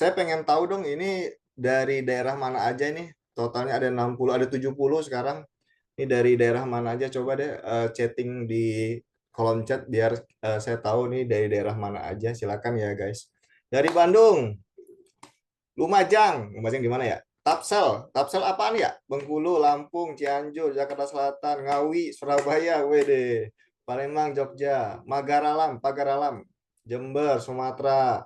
Saya pengen tahu dong ini dari daerah mana aja ini? Totalnya ada 60, ada 70 sekarang. Ini dari daerah mana aja? Coba deh chatting di kolom chat biar saya tahu nih dari daerah mana aja. Silakan ya guys. Dari Bandung, Lumajang di mana ya? Tapsel, Tapsel apaan ya? Bengkulu, Lampung, Cianjur, Jakarta Selatan, Ngawi, Surabaya, WD, Palembang, Jogja, Magaralam, Pagaralam, Jember, Sumatera,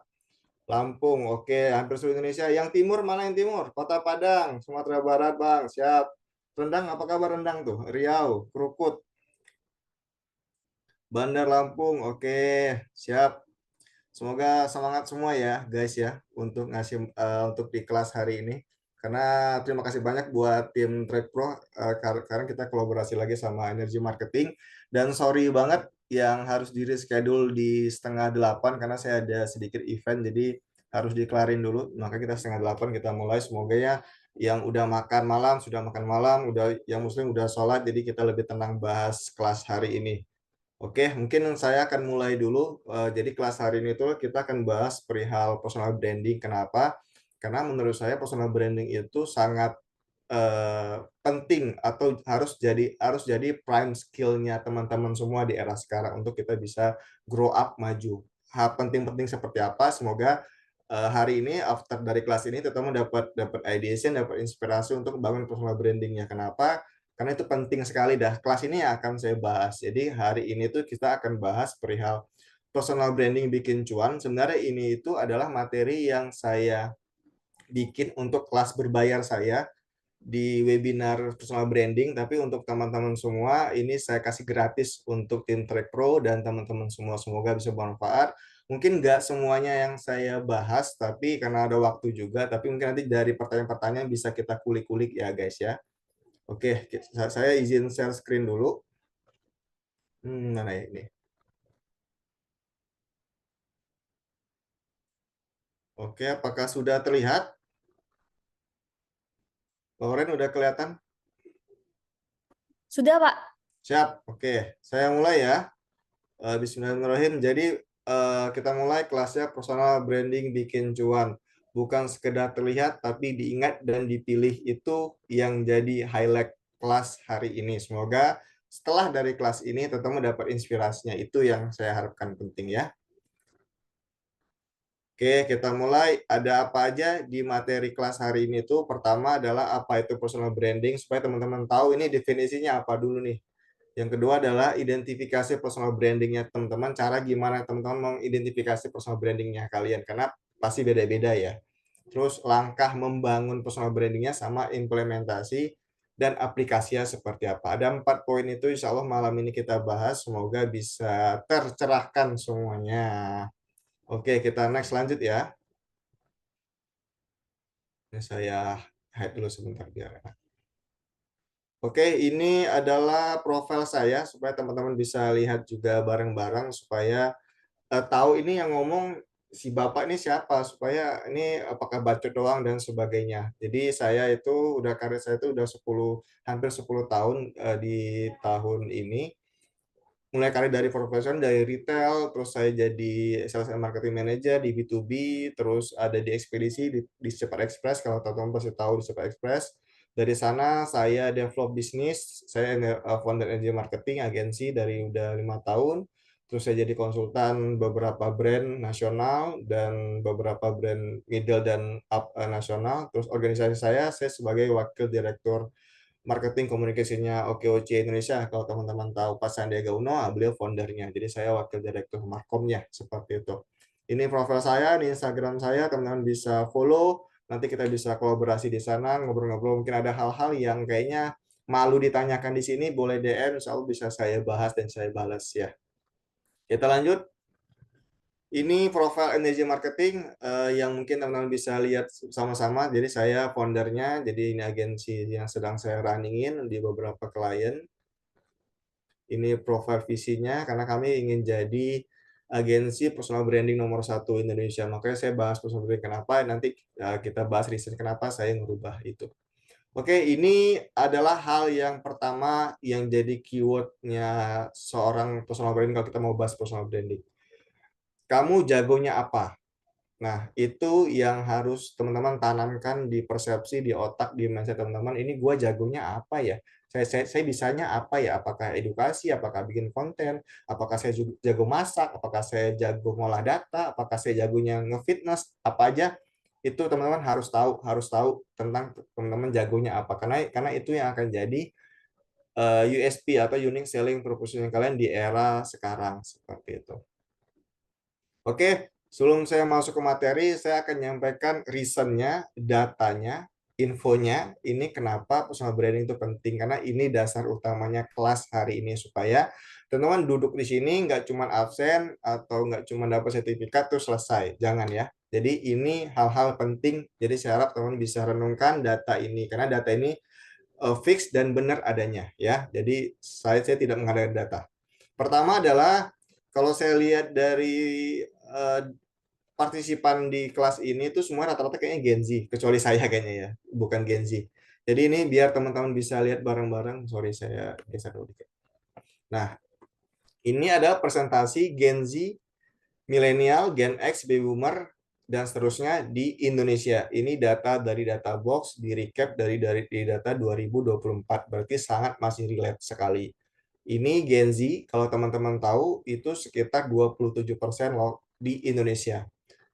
Lampung, oke, hampir seluruh Indonesia. Yang timur mana yang timur? Kota Padang, Sumatera Barat, Bang. Siap. Rendang, apa kabar Rendang tuh? Riau, Krukut, Bandar Lampung, oke, siap. Semoga semangat semua ya, guys ya, untuk ngasih untuk di kelas hari ini. Karena terima kasih banyak buat tim Trade Pro karena kita kolaborasi lagi sama Energy Marketing dan sorry banget yang harus di reschedule di setengah delapan karena saya ada sedikit event jadi harus dikelarin dulu. Maka kita setengah delapan kita mulai. Semoga ya yang udah makan malam sudah makan malam, udah yang muslim udah sholat jadi kita lebih tenang bahas kelas hari ini. Oke, mungkin saya akan mulai dulu. Jadi kelas hari ini tuh kita akan bahas perihal personal branding. Kenapa? Karena menurut saya personal branding itu sangat penting atau harus jadi prime skill-nya teman-teman semua di era sekarang untuk kita bisa grow up maju. Hal penting-penting seperti apa? Semoga hari ini after dari kelas ini terutama dapat dapat ideation, dapat inspirasi untuk bangun personal branding-nya. Kenapa? Karena itu penting sekali dah. Kelas ini yang akan saya bahas. Jadi hari ini tuh kita akan bahas perihal personal branding bikin cuan. Sebenarnya ini itu adalah materi yang saya bikin untuk kelas berbayar saya di webinar personal branding, tapi untuk teman-teman semua ini saya kasih gratis untuk tim Track Pro dan teman-teman semua. Semoga bisa bermanfaat. Mungkin nggak semuanya yang saya bahas, tapi karena ada waktu juga, tapi mungkin nanti dari pertanyaan-pertanyaan bisa kita kulik-kulik ya guys ya. Oke, saya izin share screen dulu. Mana ya ini? Oke, apakah sudah terlihat? Loren udah kelihatan? Sudah, Pak. Siap. Oke, saya mulai ya. Bismillahirrahmanirrahim. Jadi kita mulai kelasnya personal branding bikin cuan. Bukan sekedar terlihat, tapi diingat dan dipilih itu yang jadi highlight kelas hari ini. Semoga setelah dari kelas ini tetap mendapat inspirasinya. Itu yang saya harapkan penting ya. Oke, kita mulai. Ada apa aja di materi kelas hari ini tuh? Pertama adalah apa itu personal branding, supaya teman-teman tahu ini definisinya apa dulu nih. Yang kedua adalah identifikasi personal brandingnya teman-teman, cara gimana teman-teman mengidentifikasi personal brandingnya kalian, karena pasti beda-beda ya. Terus langkah membangun personal brandingnya sama implementasi dan aplikasinya seperti apa. Ada 4 poin itu insya Allah malam ini kita bahas, semoga bisa tercerahkan semuanya. Oke, kita next lanjut ya. Ini saya hide dulu sebentar biar. Oke, ini adalah profil saya supaya teman-teman bisa lihat juga bareng-bareng supaya tahu ini yang ngomong si Bapak ini siapa supaya ini apakah bacot doang dan sebagainya. Jadi saya itu udah karir saya itu udah 10 hampir 10 tahun di tahun ini mulai karir dari profesional dari retail, terus saya jadi sales and marketing manager di B2B, terus ada di ekspedisi di Cepat Express, kalau teman-teman pasti tahu di Cepat Express. Dari sana saya develop bisnis, saya founder energy marketing agensi dari udah 5 tahun. Terus saya jadi konsultan beberapa brand nasional dan beberapa brand middle dan up nasional. Terus organisasi saya sebagai wakil direktur marketing komunikasinya OKOC Indonesia. Kalau teman-teman tahu Pak Sandiaga Uno, beliau foundernya. Jadi saya wakil direktur markomnya seperti itu. Ini profil saya di Instagram saya, teman-teman bisa follow. Nanti kita bisa kolaborasi di sana, ngobrol-ngobrol. Mungkin ada hal-hal yang kayaknya malu ditanyakan di sini, boleh DM, insya Allah bisa saya bahas dan saya balas ya. Kita lanjut. Ini profil energy marketing yang mungkin teman-teman bisa lihat sama-sama. Jadi saya foundernya, jadi ini agensi yang sedang saya runningin di beberapa klien. Ini profil visinya karena kami ingin jadi agensi personal branding nomor 1 Indonesia. Makanya saya bahas personal branding kenapa, nanti kita bahas reason kenapa saya merubah itu. Oke, ini adalah hal yang pertama yang jadi keywordnya seorang personal branding kalau kita mau bahas personal branding. Kamu jagonya apa? Nah, itu yang harus teman-teman tanamkan di persepsi, di otak, di mindset teman-teman. Ini gue jagonya apa ya? Saya bisanya apa ya? Apakah edukasi? Apakah bikin konten? Apakah saya jago masak? Apakah saya jago ngolah data? Apakah saya jagonya nge-fitness? Apa aja? Itu teman-teman harus tahu tentang teman-teman jagonya apa. Karena itu yang akan jadi USP atau unique selling proposition kalian di era sekarang seperti itu. Oke, sebelum saya masuk ke materi, saya akan menyampaikan reason-nya, datanya, infonya. Ini kenapa personal branding itu penting, karena ini dasar utamanya kelas hari ini, supaya teman-teman duduk di sini nggak cuma absen atau nggak cuma dapat sertifikat terus selesai. Jangan ya. Jadi ini hal-hal penting, jadi saya harap teman-teman bisa renungkan data ini, karena data ini fix dan benar adanya ya. Jadi saya tidak mengadakan data. Pertama adalah kalau saya lihat dari partisipan di kelas ini tuh semua rata-rata kayaknya Gen Z, kecuali saya kayaknya ya, bukan Gen Z. Jadi ini biar teman-teman bisa lihat bareng-bareng. Sorry, saya geser dulu dikit. Nah, ini ada presentasi Gen Z, milenial, Gen X, Baby Boomer, dan seterusnya di Indonesia. Ini data dari data box, di recap dari data 2024. Berarti sangat masih relate sekali. Ini Gen Z, kalau teman-teman tahu, itu sekitar 27% loh di Indonesia.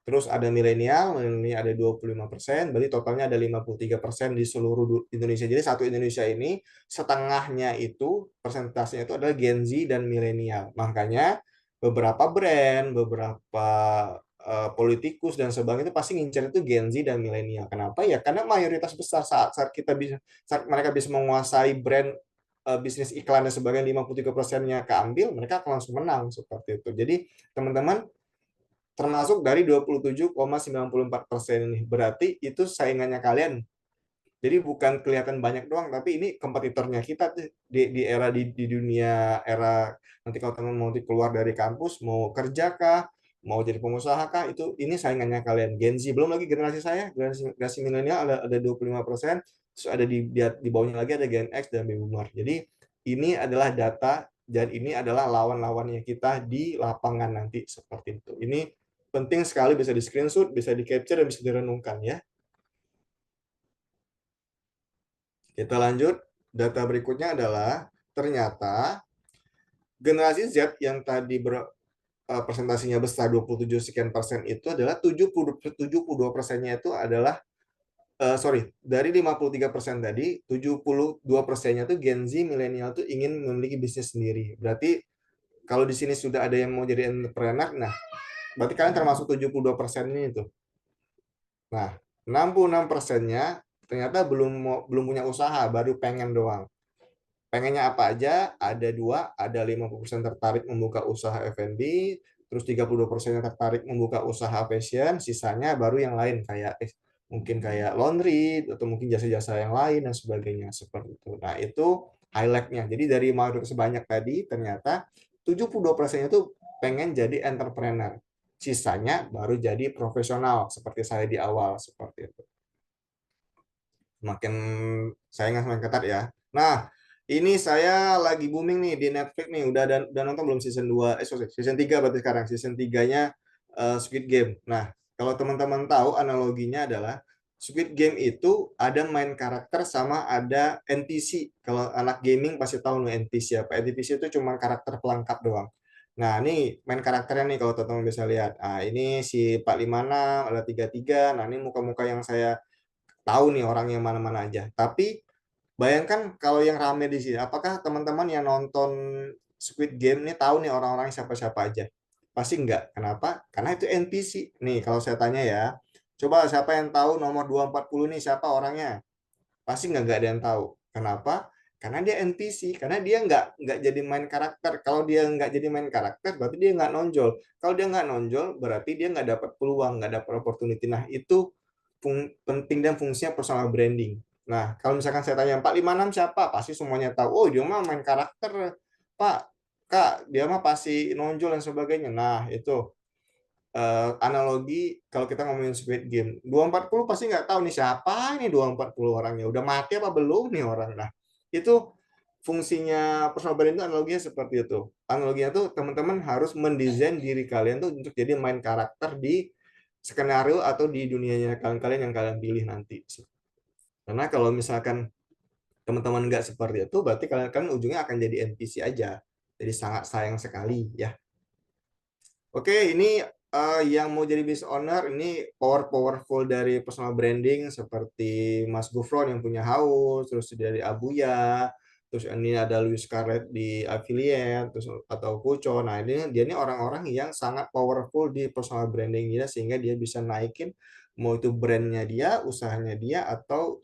Terus ada milenial ini ada 25%, berarti totalnya ada 53% di seluruh Indonesia. Jadi satu Indonesia ini setengahnya itu, persentasenya itu adalah Gen Z dan milenial. Makanya beberapa brand, beberapa politikus dan sebagainya itu pasti ngincer itu Gen Z dan milenial. Kenapa ya? Karena mayoritas besar saat mereka bisa menguasai brand bisnis iklan dan sebagainya 53%-nya keambil, mereka akan langsung menang seperti itu. Jadi teman-teman termasuk dari 27,94% ini. Berarti itu saingannya kalian. Jadi bukan kelihatan banyak doang, tapi ini kompetitornya kita di era di dunia era nanti kalau teman mau keluar dari kampus, mau kerja kah, mau jadi pengusaha kah, itu ini saingannya kalian. Gen Z, belum lagi generasi saya, generasi milenial ada 25%, terus ada di bawahnya lagi ada Gen X dan Baby Boomer. Jadi ini adalah data dan ini adalah lawan-lawannya kita di lapangan nanti seperti itu. Ini penting sekali bisa di screenshot, bisa di capture, dan bisa direnungkan ya. Kita lanjut. Data berikutnya adalah ternyata generasi Z yang tadi presentasinya besar 27 sekian persen itu adalah 72%-nya itu adalah dari 53% tadi 72%-nya itu Gen Z milenial tuh ingin memiliki bisnis sendiri. Berarti kalau di sini sudah ada yang mau jadi entrepreneur, nah berarti kalian termasuk 72% ini tuh. Nah, 66%-nya ternyata belum punya usaha, baru pengen doang. Pengennya apa aja? Ada dua, ada 50% tertarik membuka usaha F&B, terus 32% yang tertarik membuka usaha fashion, sisanya baru yang lain kayak mungkin kayak laundry atau mungkin jasa-jasa yang lain dan sebagainya seperti itu. Nah, itu highlight-nya. Jadi dari mayoritas sebanyak tadi ternyata 72% itu pengen jadi entrepreneur. Sisanya baru jadi profesional seperti saya di awal seperti itu. Makin saingan semakin ketat ya. Nah, ini saya lagi booming nih di Netflix nih. Udah nonton belum season 2? Sorry, season 3 berarti sekarang. Season 3-nya Squid Game. Nah, kalau teman-teman tahu analoginya adalah Squid Game itu ada main karakter sama ada NPC. Kalau anak gaming pasti tahu nih NPC apa. NPC itu cuma karakter pelengkap doang. Nah, ini main karakternya nih kalau teman-teman bisa lihat. Nah, ini si 456, ada 33. Nah, ini muka-muka yang saya tahu nih orangnya mana-mana aja. Tapi bayangkan kalau yang rame di sini, apakah teman-teman yang nonton Squid Game ini tahu nih orang-orang siapa-siapa aja? Pasti enggak. Kenapa? Karena itu NPC. Nih, kalau saya tanya ya, coba siapa yang tahu nomor 240 nih siapa orangnya? Pasti nggak ada yang tahu. Kenapa? Karena dia NPC, karena dia nggak jadi main karakter. Kalau dia nggak jadi main karakter, berarti dia nggak nonjol. Kalau dia nggak nonjol, berarti dia nggak dapat peluang, nggak dapat opportunity. Nah, itu penting dan fungsinya personal branding. Nah, kalau misalkan saya tanya 456 siapa? Pasti semuanya tahu. Oh, dia mah main karakter, Pak. Kak, dia mah pasti nonjol dan sebagainya. Nah, itu analogi kalau kita ngomongin Squid Game. 240 pasti nggak tahu nih siapa ini 240 orangnya. Udah mati apa belum nih orang. Nah, itu fungsinya personal branding itu analoginya seperti itu. Analoginya tuh teman-teman harus mendesain diri kalian tuh untuk jadi main karakter di skenario atau di dunianya kalian-kalian yang kalian pilih nanti. Karena kalau misalkan teman-teman nggak seperti itu, berarti kalian kan ujungnya akan jadi NPC aja. Jadi sangat sayang sekali ya. Oke, ini yang mau jadi business owner ini powerful dari personal branding seperti Mas Gufron yang punya Haus, terus dari Abuya, terus ini ada Luis Scarlett di Affiliate, terus atau Kuco. Nah, dia ini orang-orang yang sangat powerful di personal branding dia sehingga dia bisa naikin mau itu brandnya dia, usahanya dia atau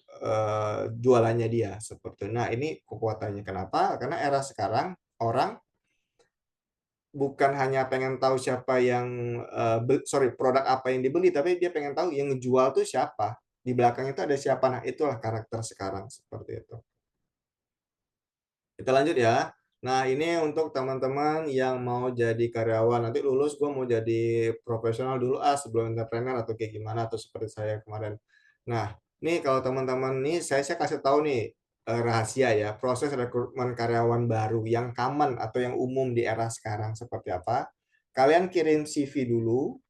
jualannya dia seperti itu. Nah, ini kekuatannya. Kenapa? Karena era sekarang orang bukan hanya pengen tahu siapa yang produk apa yang dibeli, tapi dia pengen tahu yang ngejual tuh siapa. Di belakang itu ada siapa. Nah, itulah karakter sekarang seperti itu. Kita lanjut ya. Nah, ini untuk teman-teman yang mau jadi karyawan. Nanti lulus gue mau jadi profesional dulu sebelum entrepreneur atau kayak gimana atau seperti saya kemarin. Nah, nih kalau teman-teman nih saya kasih tahu nih rahasia ya, proses rekrutmen karyawan baru yang common atau yang umum di era sekarang seperti apa. Kalian kirim CV dulu,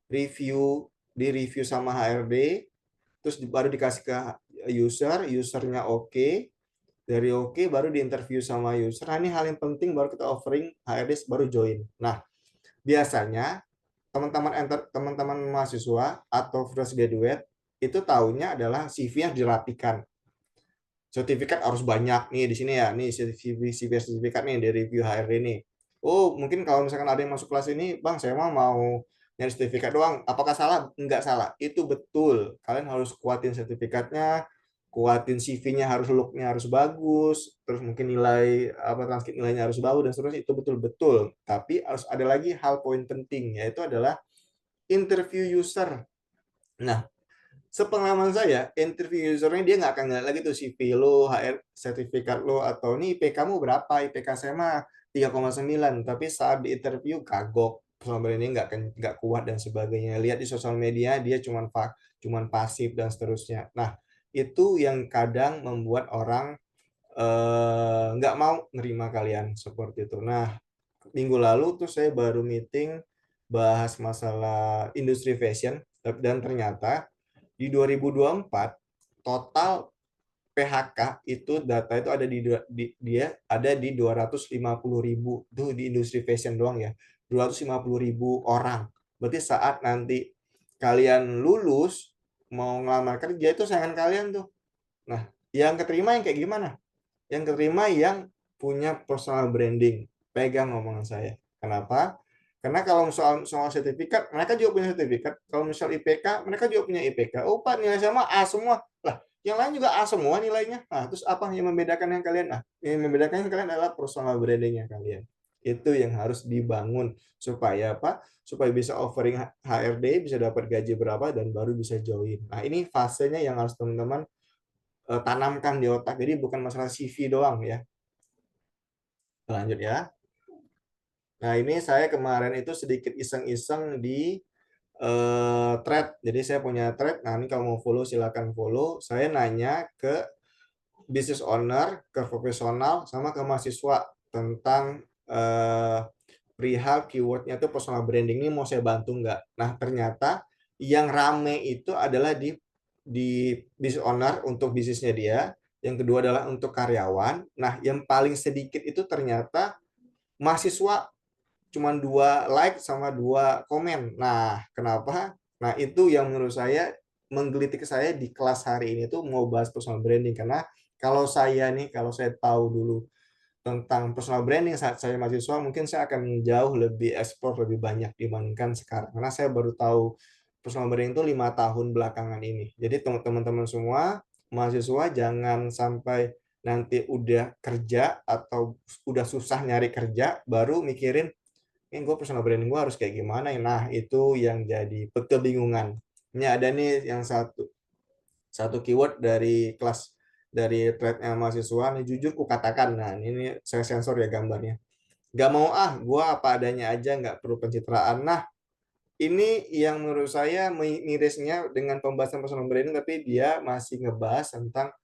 di review sama HRD, terus baru dikasih ke usernya oke. Dari oke baru diinterview sama user. Nah, ini hal yang penting baru kita offering HRD baru join. Nah, biasanya teman-teman mahasiswa atau fresh graduate itu tahunya adalah CV-nya dirapikan. Sertifikat harus banyak nih di sini ya. Nih CV sertifikat nih dari review HRD nih. Oh, mungkin kalau misalkan ada yang masuk kelas ini, Bang, saya mau nyari sertifikat doang. Apakah salah? Enggak salah. Itu betul. Kalian harus kuatin sertifikatnya, kuatin CV-nya harus look-nya harus bagus, terus mungkin nilai transkrip nilainya harus bagus dan seterusnya itu betul-betul. Tapi harus ada lagi hal poin penting yaitu adalah interview user. Nah, sepengalaman saya, interview usernya dia nggak akan ngeliat lagi tuh CV lo, HR sertifikat lo, atau nih IPK kamu berapa, IPK saya mah 3,9, tapi saat di interview kagok, personal branding nggak kuat dan sebagainya. Lihat di sosial media dia cuman pasif dan seterusnya. Nah, itu yang kadang membuat orang nggak mau nerima kalian seperti itu. Nah, minggu lalu tuh saya baru meeting bahas masalah industri fashion dan ternyata di 2024 total PHK itu data itu ada dia ada di 250.000 tuh di industri fashion doang ya. 250.000 orang. Berarti saat nanti kalian lulus mau ngelamar kerja itu saingan kalian tuh. Nah, yang keterima yang kayak gimana? Yang keterima yang punya personal branding. Pegang omongan saya. Kenapa? Karena kalau soal sertifikat, mereka juga punya sertifikat. Kalau misal IPK, mereka juga punya IPK. Oh, Pak, nilai sama A semua. Lah, yang lain juga A semua nilainya. Nah, terus apa yang membedakan yang kalian? Nah, yang membedakan yang kalian adalah personal brandingnya kalian. Itu yang harus dibangun supaya apa? Supaya bisa offering HRD, bisa dapat gaji berapa, dan baru bisa join. Nah, ini fasenya yang harus teman-teman tanamkan di otak. Jadi bukan masalah CV doang ya. Lanjut ya. Nah, ini saya kemarin itu sedikit iseng-iseng di thread. Jadi saya punya thread. Nah, ini kalau mau follow silakan follow. Saya nanya ke business owner, ke profesional, sama ke mahasiswa tentang perihal keywordnya itu personal branding ini mau saya bantu nggak? Nah, ternyata yang rame itu adalah di business owner untuk bisnisnya dia, yang kedua adalah untuk karyawan. Nah, yang paling sedikit itu ternyata mahasiswa, cuma 2 like sama 2 komen. Nah, kenapa? Nah, itu yang menurut saya menggelitik saya di kelas hari ini tuh mau bahas personal branding karena kalau saya tahu dulu tentang personal branding saat saya mahasiswa, mungkin saya akan jauh lebih ekspor lebih banyak dibandingkan sekarang. Karena saya baru tahu personal branding itu 5 tahun belakangan ini. Jadi teman-teman semua mahasiswa jangan sampai nanti udah kerja atau udah susah nyari kerja baru mikirin ini gue personal branding gue harus kayak gimana ya. Nah, itu yang jadi kebingungan. Ini ada nih yang satu keyword dari kelas dari threadnya mahasiswa nih, jujur ku katakan. Nah, ini saya sensor ya gambarnya. Gak mau gue apa adanya aja, nggak perlu pencitraan. Nah, ini yang menurut saya mirisnya dengan pembahasan personal branding, tapi dia masih ngebahas tentang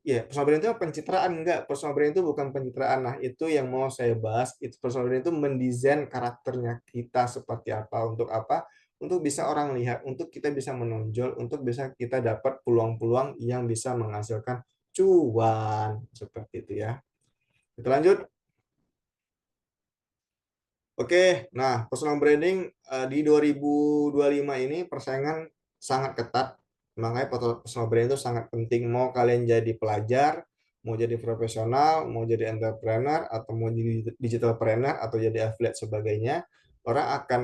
ya, personal branding itu pencitraan. Enggak, personal branding itu bukan pencitraan. Nah, itu yang mau saya bahas. Itu personal branding itu mendesain karakternya kita seperti apa, untuk apa? untuk bisa orang lihat, untuk kita bisa menonjol, untuk bisa kita dapat peluang-peluang yang bisa menghasilkan cuan. Seperti itu ya. Kita lanjut. Oke, nah personal branding di 2025 ini persaingan sangat ketat. Makanya personal branding itu sangat penting. Mau kalian jadi pelajar, mau jadi profesional, mau jadi entrepreneur, atau mau jadi digital planner, atau jadi affiliate sebagainya, orang akan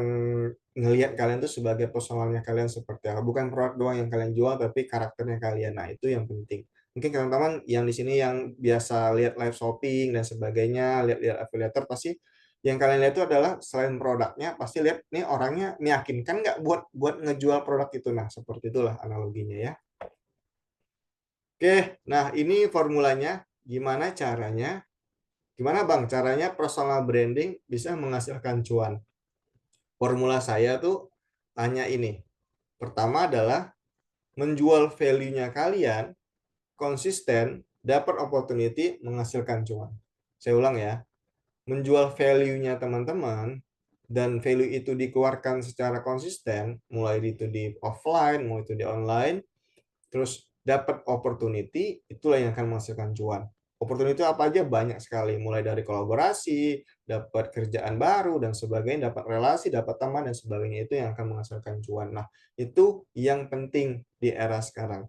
ngelihat kalian itu sebagai personalnya kalian seperti apa. Bukan produk doang yang kalian jual, tapi karakternya kalian. Nah, itu yang penting. Mungkin teman-teman yang di sini yang biasa lihat live shopping dan sebagainya, lihat-lihat affiliator, pasti yang kalian lihat itu adalah selain produknya, pasti lihat nih orangnya meyakinkan nggak buat buat ngejual produk itu. Nah, seperti itulah analoginya ya. Oke, nah ini formulanya. Gimana caranya? Gimana Bang caranya personal branding bisa menghasilkan cuan? Formula saya tuh hanya ini. Pertama adalah menjual value-nya kalian konsisten, dapat opportunity, menghasilkan cuan. Saya ulang ya. Menjual value-nya teman-teman dan value itu dikeluarkan secara konsisten, mulai itu di offline, mau itu di online, terus dapat opportunity, itulah yang akan menghasilkan cuan. Opportunity itu apa aja? Banyak sekali, mulai dari kolaborasi, dapat kerjaan baru dan sebagainya, dapat relasi, dapat teman dan sebagainya, itu yang akan menghasilkan cuan. Nah, itu yang penting di era sekarang.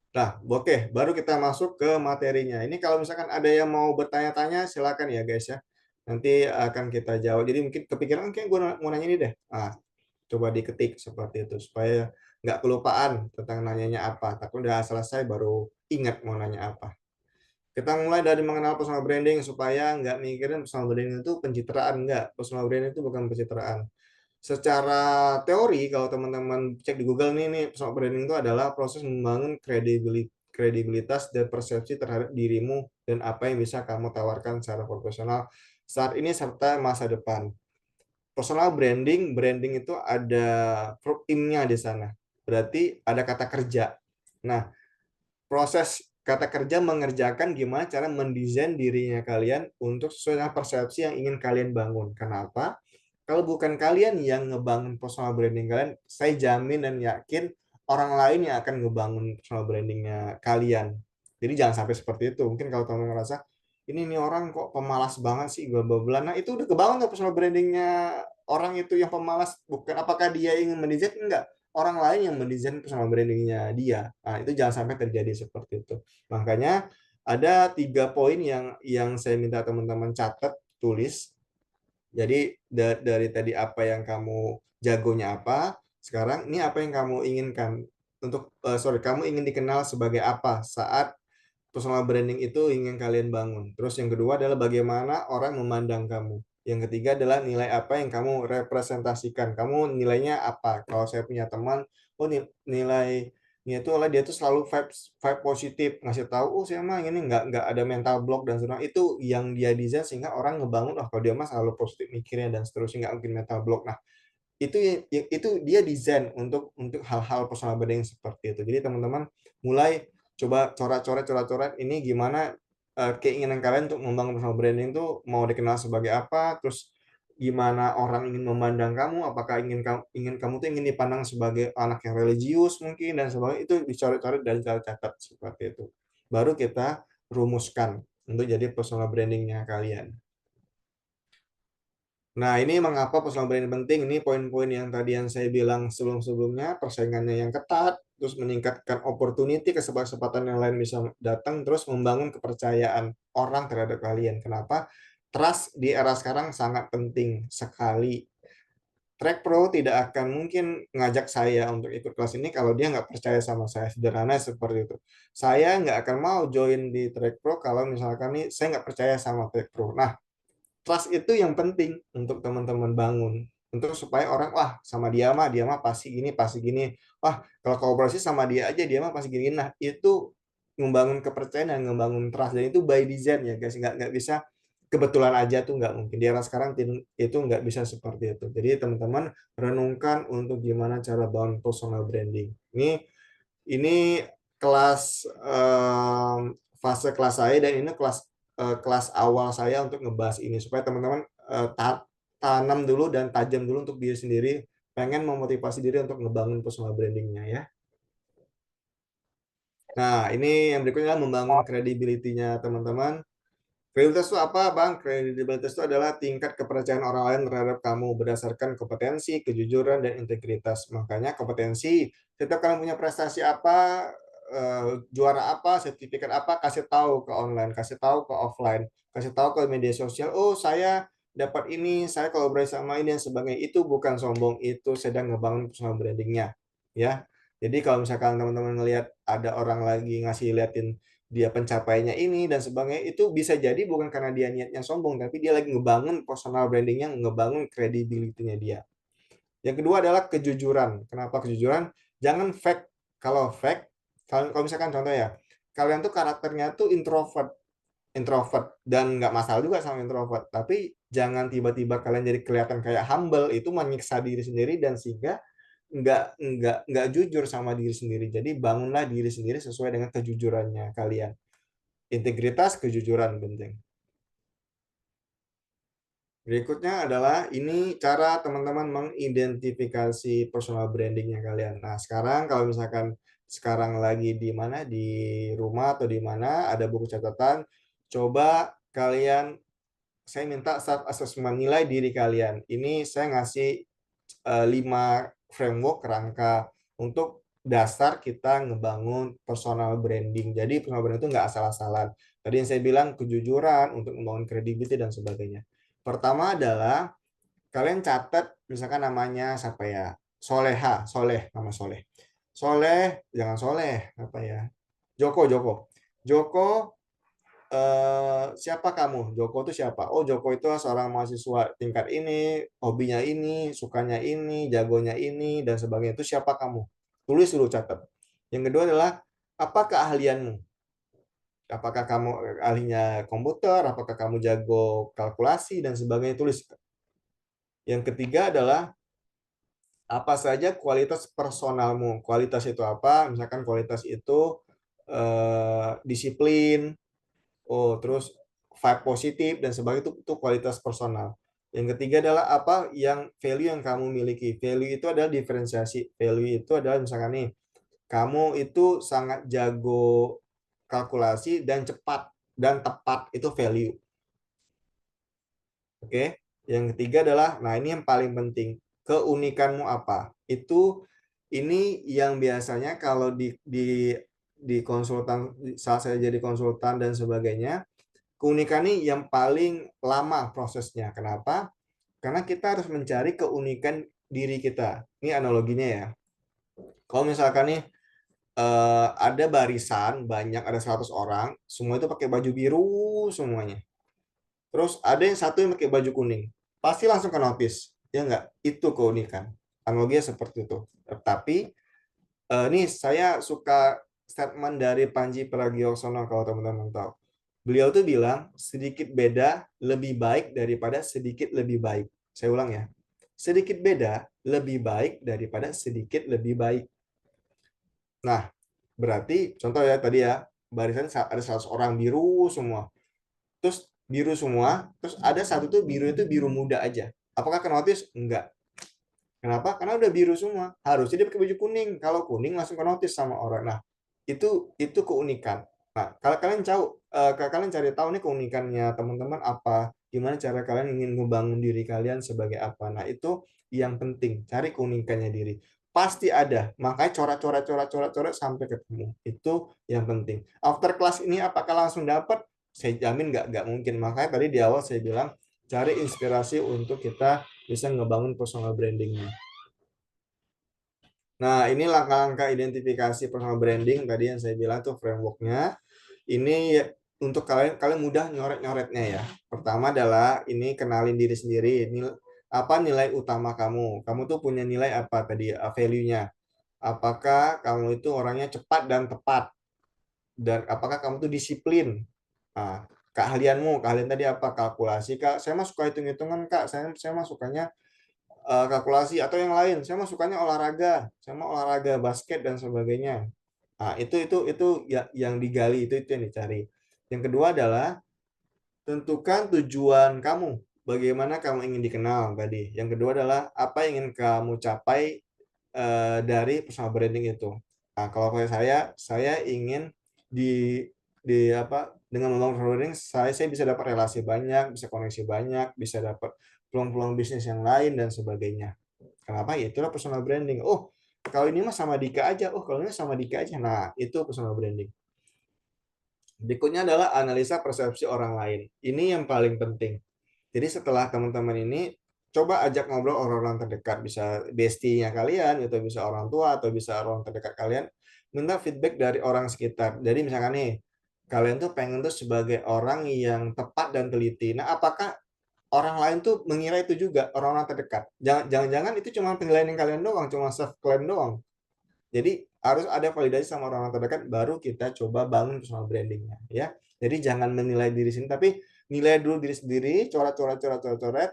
Nah, oke, baru kita masuk ke materinya. Ini kalau misalkan ada yang mau bertanya-tanya, silakan ya guys ya. Nanti akan kita jawab. Jadi mungkin kepikiran, kayak gue mau nanya ini deh. Ah, coba diketik seperti itu supaya nggak kelupaan tentang nanyanya apa. Tapi udah selesai baru ingat mau nanya apa. Kita mulai dari mengenal personal branding supaya nggak mikirin personal branding itu pencitraan. Nggak, personal branding itu bukan pencitraan. Secara teori, kalau teman-teman cek di Google nih personal branding itu adalah proses membangun kredibilitas dan persepsi terhadap dirimu dan apa yang bisa kamu tawarkan secara profesional saat ini serta masa depan. Personal branding, branding itu ada verb ing-nya di sana. Berarti ada kata kerja. Nah, proses kata kerja mengerjakan gimana cara mendesain dirinya kalian untuk sesuai dengan persepsi yang ingin kalian bangun. Kenapa? Kalau bukan kalian yang ngebangun personal branding kalian, saya jamin dan yakin orang lain yang akan ngebangun personal brandingnya kalian. Jadi jangan sampai seperti itu. Mungkin kalau teman ngerasa ini nih orang kok pemalas banget sih, bla bla bla. Nah, itu udah kebangun nggak personal brandingnya orang itu yang pemalas? Bukan apakah dia ingin mendesain? Enggak, orang lain yang mendesain personal brandingnya dia. Nah, itu jangan sampai terjadi seperti itu. Makanya ada 3 poin yang saya minta teman-teman catat, tulis. Jadi dari tadi apa yang kamu jagonya apa, sekarang ini apa yang kamu inginkan untuk kamu ingin dikenal sebagai apa saat personal branding itu ingin kalian bangun. Terus yang kedua adalah bagaimana orang memandang kamu. Yang ketiga adalah nilai apa yang kamu representasikan. Kamu nilainya apa? Kalau saya punya teman, oh nilainya itu adalah dia tuh selalu vibe positif, ngasih tahu, oh saya mah ini nggak ada mental block dan sebagainya. Itu yang dia desain sehingga orang ngebangun, oh kalau dia mah selalu positif mikirnya dan seterusnya, nggak mungkin mental block. Nah, itu dia desain untuk hal-hal personal branding seperti itu. Jadi teman-teman mulai coba coret-coret ini gimana keinginan kalian untuk membangun personal branding itu mau dikenal sebagai apa, terus gimana orang ingin memandang kamu, apakah ingin kamu tuh ingin dipandang sebagai anak yang religius mungkin dan sebagainya, itu dicoret-coret dan catat seperti itu. Baru kita rumuskan untuk jadi personal brandingnya kalian. Nah, ini mengapa personal branding penting. Ini poin-poin yang tadi yang saya bilang sebelum-sebelumnya, persaingannya yang ketat, terus meningkatkan opportunity, kesempatan yang lain bisa datang, terus membangun kepercayaan orang terhadap kalian. Kenapa? Trust di era sekarang sangat penting sekali. Track Pro tidak akan mungkin ngajak saya untuk ikut kelas ini kalau dia nggak percaya sama saya. Sederhana seperti itu. Saya nggak akan mau join di Track Pro kalau misalkan nih saya nggak percaya sama Track Pro. Nah, trust itu yang penting untuk teman-teman bangun, untuk supaya orang wah sama dia mah pasti gini, wah kalau kolaborasi sama dia aja dia mah pasti gini. Nah, itu membangun kepercayaan dan membangun trust, dan itu by design ya guys, nggak bisa kebetulan aja, tuh nggak mungkin di era sekarang itu nggak bisa seperti itu. Jadi teman-teman renungkan untuk gimana cara bangun personal branding. Ini kelas fase kelas saya, dan ini kelas awal saya untuk ngebahas ini supaya teman-teman tahu tanam dulu dan tajam dulu untuk diri sendiri, pengen memotivasi diri untuk ngebangun personal brandingnya ya. Nah, ini yang berikutnya adalah membangun credibility-nya teman-teman. Kredibilitas itu apa, Bang? Kredibilitas itu adalah tingkat kepercayaan orang lain terhadap kamu berdasarkan kompetensi, kejujuran, dan integritas. Makanya kompetensi, setiap kalian punya prestasi apa, juara apa, sertifikat apa, kasih tahu ke online, kasih tahu ke offline, kasih tahu ke media sosial. Oh, saya dapat ini, saya kolaborasi sama ini dan sebagainya. Itu bukan sombong, itu sedang ngebangun personal brandingnya, ya. Jadi kalau misalkan teman-teman ngelihat ada orang lagi ngasih liatin dia pencapaiannya ini dan sebagainya, itu bisa jadi bukan karena dia niatnya sombong, tapi dia lagi ngebangun personal brandingnya, ngebangun credibility-nya dia. Yang kedua adalah kejujuran. Kenapa kejujuran? Jangan fake. Kalau fake, kalau misalkan contoh ya, kalian tuh karakternya tuh introvert, introvert dan nggak masalah juga sama introvert, tapi jangan tiba-tiba kalian jadi kelihatan kayak humble, itu menyiksa diri sendiri dan sehingga nggak jujur sama diri sendiri. Jadi bangunlah diri sendiri sesuai dengan kejujurannya kalian. Integritas, kejujuran penting. Berikutnya adalah ini cara teman-teman mengidentifikasi personal brandingnya kalian. Nah, sekarang kalau misalkan sekarang lagi di mana, di rumah atau di mana ada buku catatan, coba kalian, saya minta self assessment nilai diri kalian. Ini saya ngasih 5 framework kerangka untuk dasar kita ngebangun personal branding. Jadi personal branding itu nggak asal-asalan. Tadi yang saya bilang kejujuran untuk membangun credibility dan sebagainya. Pertama adalah kalian catat misalkan namanya siapa ya? Soleha, Soleh, nama Soleh. Soleh, jangan Soleh, apa ya? Joko, Joko. Joko, siapa kamu? Joko itu siapa? Oh, Joko itu seorang mahasiswa tingkat ini, hobinya ini, sukanya ini, jagonya ini, dan sebagainya. Itu siapa kamu? Tulis dulu, catat. Yang kedua adalah, apa keahlianmu? Apakah kamu ahlinya komputer? Apakah kamu jago kalkulasi, dan sebagainya? Tulis. Yang ketiga adalah, apa saja kualitas personalmu? Kualitas itu apa? Misalkan kualitas itu disiplin, oh, terus vibe positif dan sebagainya, itu kualitas personal. Yang ketiga adalah apa yang value yang kamu miliki. Value itu adalah diferensiasi. Value itu adalah misalkan nih, kamu itu sangat jago kalkulasi dan cepat dan tepat, itu value. Oke. Yang ketiga adalah, nah ini yang paling penting, keunikanmu apa? Ini yang biasanya kalau di konsultan, saat saya jadi konsultan dan sebagainya, keunikan ini yang paling lama prosesnya. Kenapa? Karena kita harus mencari keunikan diri kita. Ini analoginya ya. Kalau misalkan nih ada barisan banyak, ada 100 orang, semua itu pakai baju biru semuanya. Terus ada yang satu yang pakai baju kuning. Pasti langsung ke notice. Ya enggak? Itu keunikan. Analoginya seperti itu. Tapi nih saya suka statement dari Panji Pragiwaksono kalau teman-teman tahu. Beliau tuh bilang sedikit beda lebih baik daripada sedikit lebih baik. Saya ulang ya. Sedikit beda lebih baik daripada sedikit lebih baik. Nah, berarti contoh ya tadi ya, barisan ada 100 orang biru semua. Terus biru semua, terus ada satu tuh biru itu biru muda aja. Apakah kena notice? Enggak. Kenapa? Karena udah biru semua. Harusnya dia pakai baju kuning. Kalau kuning langsung ke notice sama orang. Nah, itu keunikan. Nah, kalau kalian cari tahu nih keunikannya teman-teman apa, gimana cara kalian ingin membangun diri kalian sebagai apa. Nah, itu yang penting, cari keunikannya diri. Pasti ada. Makanya coret-coret sampai ketemu. Itu yang penting. After class ini apakah langsung dapat? Saya jamin nggak mungkin. Makanya tadi di awal saya bilang cari inspirasi untuk kita bisa ngebangun personal brandingnya. Nah, ini langkah-langkah identifikasi personal branding tadi yang saya bilang tuh frameworknya. Ini untuk kalian mudah nyoret-nyoretnya ya. Pertama adalah ini kenalin diri sendiri. Ini apa nilai utama kamu? Kamu tuh punya nilai apa tadi, value-nya? Apakah kamu itu orangnya cepat dan tepat? Dan apakah kamu tuh disiplin? Nah, keahlian tadi apa? Kalkulasi, Kak. Saya mah suka hitung-hitungan, Kak. Saya mah sukanya kalkulasi atau yang lain. Saya mah sukanya olahraga. Saya mah olahraga basket dan sebagainya. Nah, itu ya, yang digali, itu yang dicari. Yang kedua adalah tentukan tujuan kamu. bagaimana kamu ingin dikenal tadi. Yang kedua adalah apa yang ingin kamu capai dari personal branding itu. Nah, kalau kayak saya ingin di apa dengan membangun personal branding, saya bisa dapat relasi banyak, bisa koneksi banyak, bisa dapat peluang-peluang bisnis yang lain dan sebagainya. Kenapa? Ya itulah personal branding. Oh, kalau ini mah sama Dika aja. Oh, kalau ini sama Dika aja. Nah, itu personal branding. Berikutnya adalah analisa persepsi orang lain. Ini yang paling penting. Jadi setelah teman-teman ini coba ajak ngobrol orang-orang terdekat, bisa bestie-nya kalian, itu bisa orang tua atau bisa orang terdekat kalian, minta feedback dari orang sekitar. Jadi misalkan nih, kalian tuh pengen tuh sebagai orang yang tepat dan teliti. Nah, apakah orang lain tuh mengira itu juga orang-orang terdekat? Jangan-jangan itu cuma penilaian kalian doang, cuma self claim doang. Jadi harus ada validasi sama orang-orang terdekat baru kita coba bangun personal brandingnya ya. Jadi jangan menilai diri sendiri tapi nilai dulu diri sendiri, coret-coret,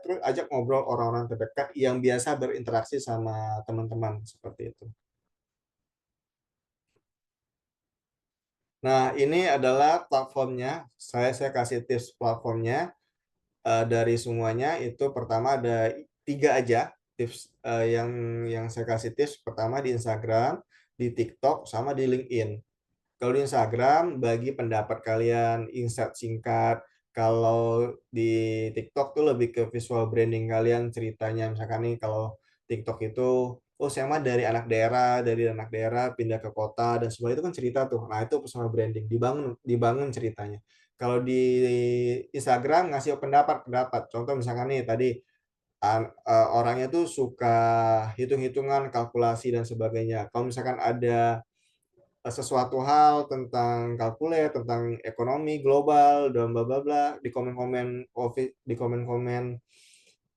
terus ajak ngobrol orang-orang terdekat yang biasa berinteraksi sama teman-teman seperti itu. Nah, ini adalah platformnya. Saya kasih tips platformnya dari semuanya itu pertama ada 3 aja tips yang saya kasih tips. Pertama di Instagram, di TikTok, sama di LinkedIn. Kalau di Instagram, bagi pendapat kalian, insight singkat. Kalau di TikTok tuh lebih ke visual branding kalian, ceritanya. Misalkan nih, kalau TikTok itu, oh saya mah dari anak daerah pindah ke kota, dan sebagainya itu kan cerita tuh. Nah, itu personal branding, dibangun, dibangun ceritanya. Kalau di Instagram, ngasih pendapat-pendapat. Contoh misalkan nih, tadi, orangnya tuh suka hitung-hitungan, kalkulasi, dan sebagainya. Kalau misalkan ada sesuatu hal tentang kalkulus, tentang ekonomi global dan bla bla bla di komen-komen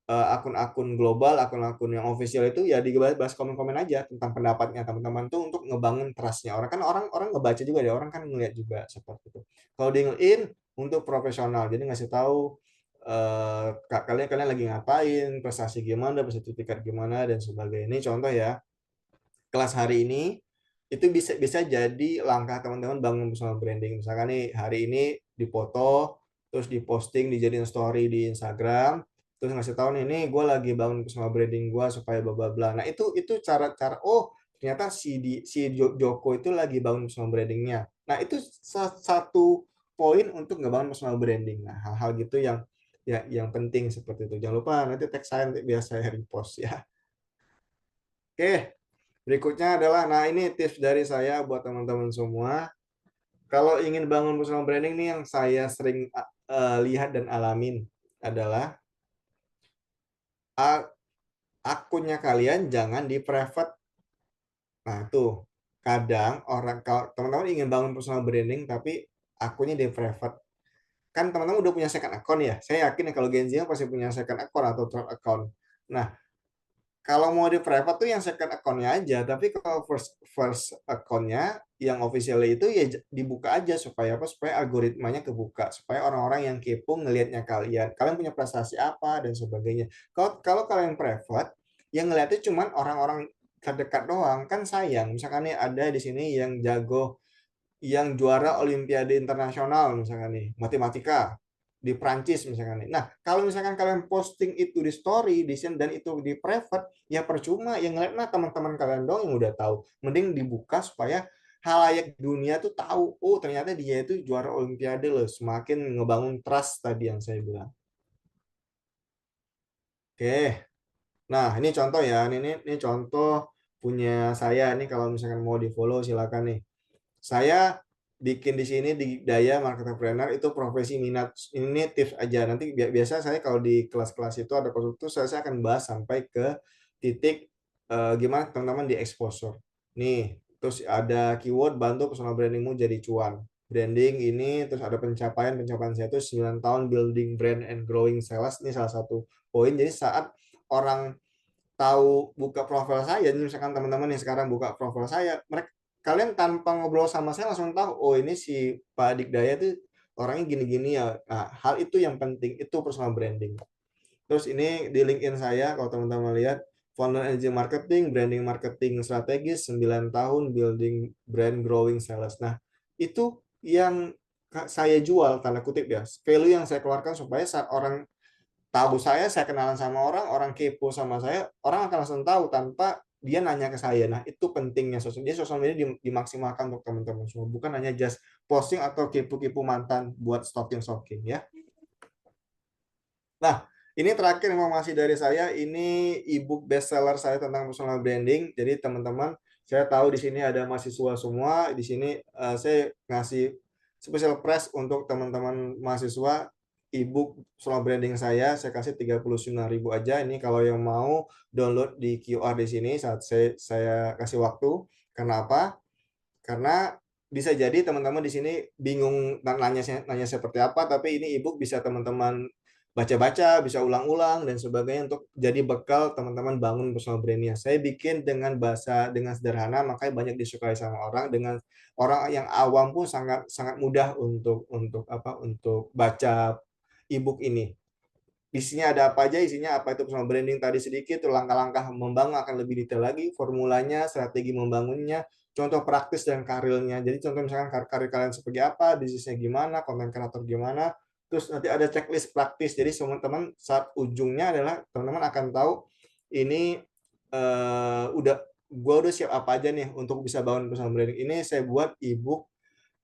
akun-akun global, akun-akun yang official itu ya dibahas komen-komen aja tentang pendapatnya teman-teman tuh untuk ngebangun trustnya orang kan orang ngebaca juga ya orang kan ngeliat juga seperti itu. Kalau di LinkedIn untuk profesional jadi ngasih tahu kalian kalian lagi ngapain, prestasi gimana, sertifikat gimana dan sebagainya. Ini contoh ya kelas hari ini itu bisa bisa jadi langkah teman-teman bangun personal branding. Misalkan nih hari ini dipoto, terus diposting, dijadiin story di Instagram, terus ngasih tahu nih, nih gue lagi bangun personal branding gue supaya bla bla bla. Nah itu cara-cara oh ternyata si Joko itu lagi bangun personal brandingnya. Nah itu satu poin untuk ngebangun personal branding. Nah hal-hal gitu yang penting seperti itu. Jangan lupa nanti tag saya nanti biar saya repost ya. Oke. Berikutnya adalah, nah ini tips dari saya buat teman-teman semua. Kalau ingin bangun personal branding nih yang saya sering lihat dan alamin adalah akunnya kalian jangan di private. Nah tuh, kadang orang kalau teman-teman ingin bangun personal branding tapi akunnya di private. Kan teman-teman udah punya second account ya. Saya yakin ya kalau Gen Z pasti punya second account atau third account. Nah, kalau mau di private tuh yang second account-nya aja, tapi kalau first first account-nya yang official itu ya dibuka aja supaya apa? Supaya algoritmanya kebuka, supaya orang-orang yang kepo ngelihatnya kalian punya prestasi apa dan sebagainya. Kalau kalau kalian private, yang ngelihatnya cuma orang-orang terdekat doang, kan sayang. Misalkan nih ada di sini yang jago yang juara Olimpiade Internasional misalkan nih, matematika di Prancis misalkan nih. Nah, kalau misalkan kalian posting itu di story, di sini dan itu di private, ya percuma yang ngeliat nah teman-teman kalian dong yang udah tahu. Mending dibuka supaya halayak dunia tuh tahu, oh ternyata dia itu juara Olimpiade loh, semakin ngebangun trust tadi yang saya bilang. Oke. Nah, ini contoh ya. Ini contoh punya saya nih kalau misalkan mau di-follow silakan nih. Saya bikin di sini di Daya Marketerpreneur itu profesi minat. Ini tips aja. Nanti biasa saya kalau di kelas-kelas itu ada kursus itu saya akan bahas sampai ke titik gimana teman-teman di exposure. Nih, terus ada keyword bantu personal brandingmu jadi cuan. Branding ini terus ada pencapaian saya itu 9 tahun building brand and growing sales. Ini salah satu poin. Jadi saat orang tahu buka profil saya, misalkan teman-teman yang sekarang buka profil saya, mereka kalian tanpa ngobrol sama saya langsung tahu, oh ini si Pak Dikdaya tuh orangnya gini-gini ya. Nah, hal itu yang penting, itu personal branding. Terus ini di LinkedIn saya, kalau teman-teman lihat, founder energy marketing, branding marketing strategis, 9 tahun building brand growing sales. Nah, itu yang saya jual, tanda kutip ya, value yang saya keluarkan supaya saat orang tahu saya kenalan sama orang, orang kepo sama saya, orang akan langsung tahu tanpa dia nanya ke saya. Nah, itu pentingnya sosial media. Sosial media dimaksimalkan untuk teman-teman semua, bukan hanya just posting atau kepo-kepo mantan buat stalking-stalking ya. Nah, ini terakhir informasi dari saya. Ini ebook bestseller saya tentang personal branding. Jadi teman-teman, saya tahu di sini ada mahasiswa semua. Di sini saya ngasih special price untuk teman-teman mahasiswa ebook personal branding saya kasih 39.000 aja. Ini kalau yang mau download di QR di sini saat saya kasih waktu. Kenapa? Karena bisa jadi teman-teman di sini bingung nanya seperti apa, tapi ini ebook bisa teman-teman baca-baca, bisa ulang-ulang dan sebagainya untuk jadi bekal teman-teman bangun personal branding. Saya bikin dengan bahasa dengan sederhana, makanya banyak disukai sama orang. Dengan orang yang awam pun sangat sangat mudah untuk baca ebook ini. Isinya ada apa aja, isinya apa itu personal branding tadi sedikit, langkah-langkah membangun akan lebih detail lagi, formulanya, strategi membangunnya, contoh praktis dan karirnya. Jadi contoh misalkan karir kalian seperti apa, bisnisnya gimana, konten kreator gimana, terus nanti ada checklist praktis. Jadi teman-teman saat ujungnya adalah teman-teman akan tahu ini gue udah siap apa aja nih untuk bisa bangun personal branding. Ini saya buat ebook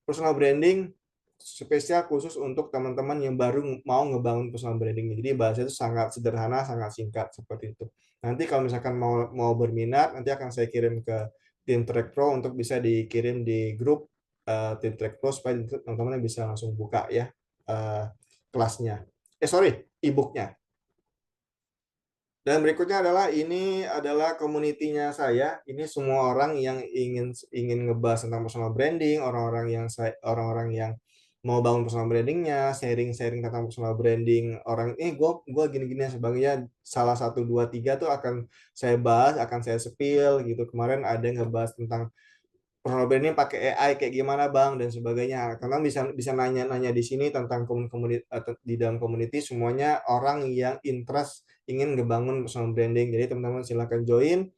personal branding spesial khusus untuk teman-teman yang baru mau ngebangun personal branding. Jadi bahasa itu sangat sederhana, sangat singkat seperti itu. Nanti kalau misalkan mau berminat, nanti akan saya kirim ke tim Track Pro untuk bisa dikirim di grup tim Track Pro supaya teman-teman bisa langsung buka ya kelasnya. Sorry, e-booknya. Dan berikutnya adalah ini adalah community-nya saya. Ini semua orang yang ingin ngebahas tentang personal branding, orang-orang yang mau bangun personal brandingnya, sharing-sharing tentang personal branding orang gue gini-gini dan sebagainya. Salah satu dua tiga tuh akan saya bahas, akan saya spill gitu. Kemarin ada yang ngebahas tentang personal branding pakai AI kayak gimana bang dan sebagainya. Karena bisa bisa nanya-nanya di sini tentang komunitas di dalam community semuanya orang yang interest ingin ngebangun personal branding. Jadi teman-teman silakan join.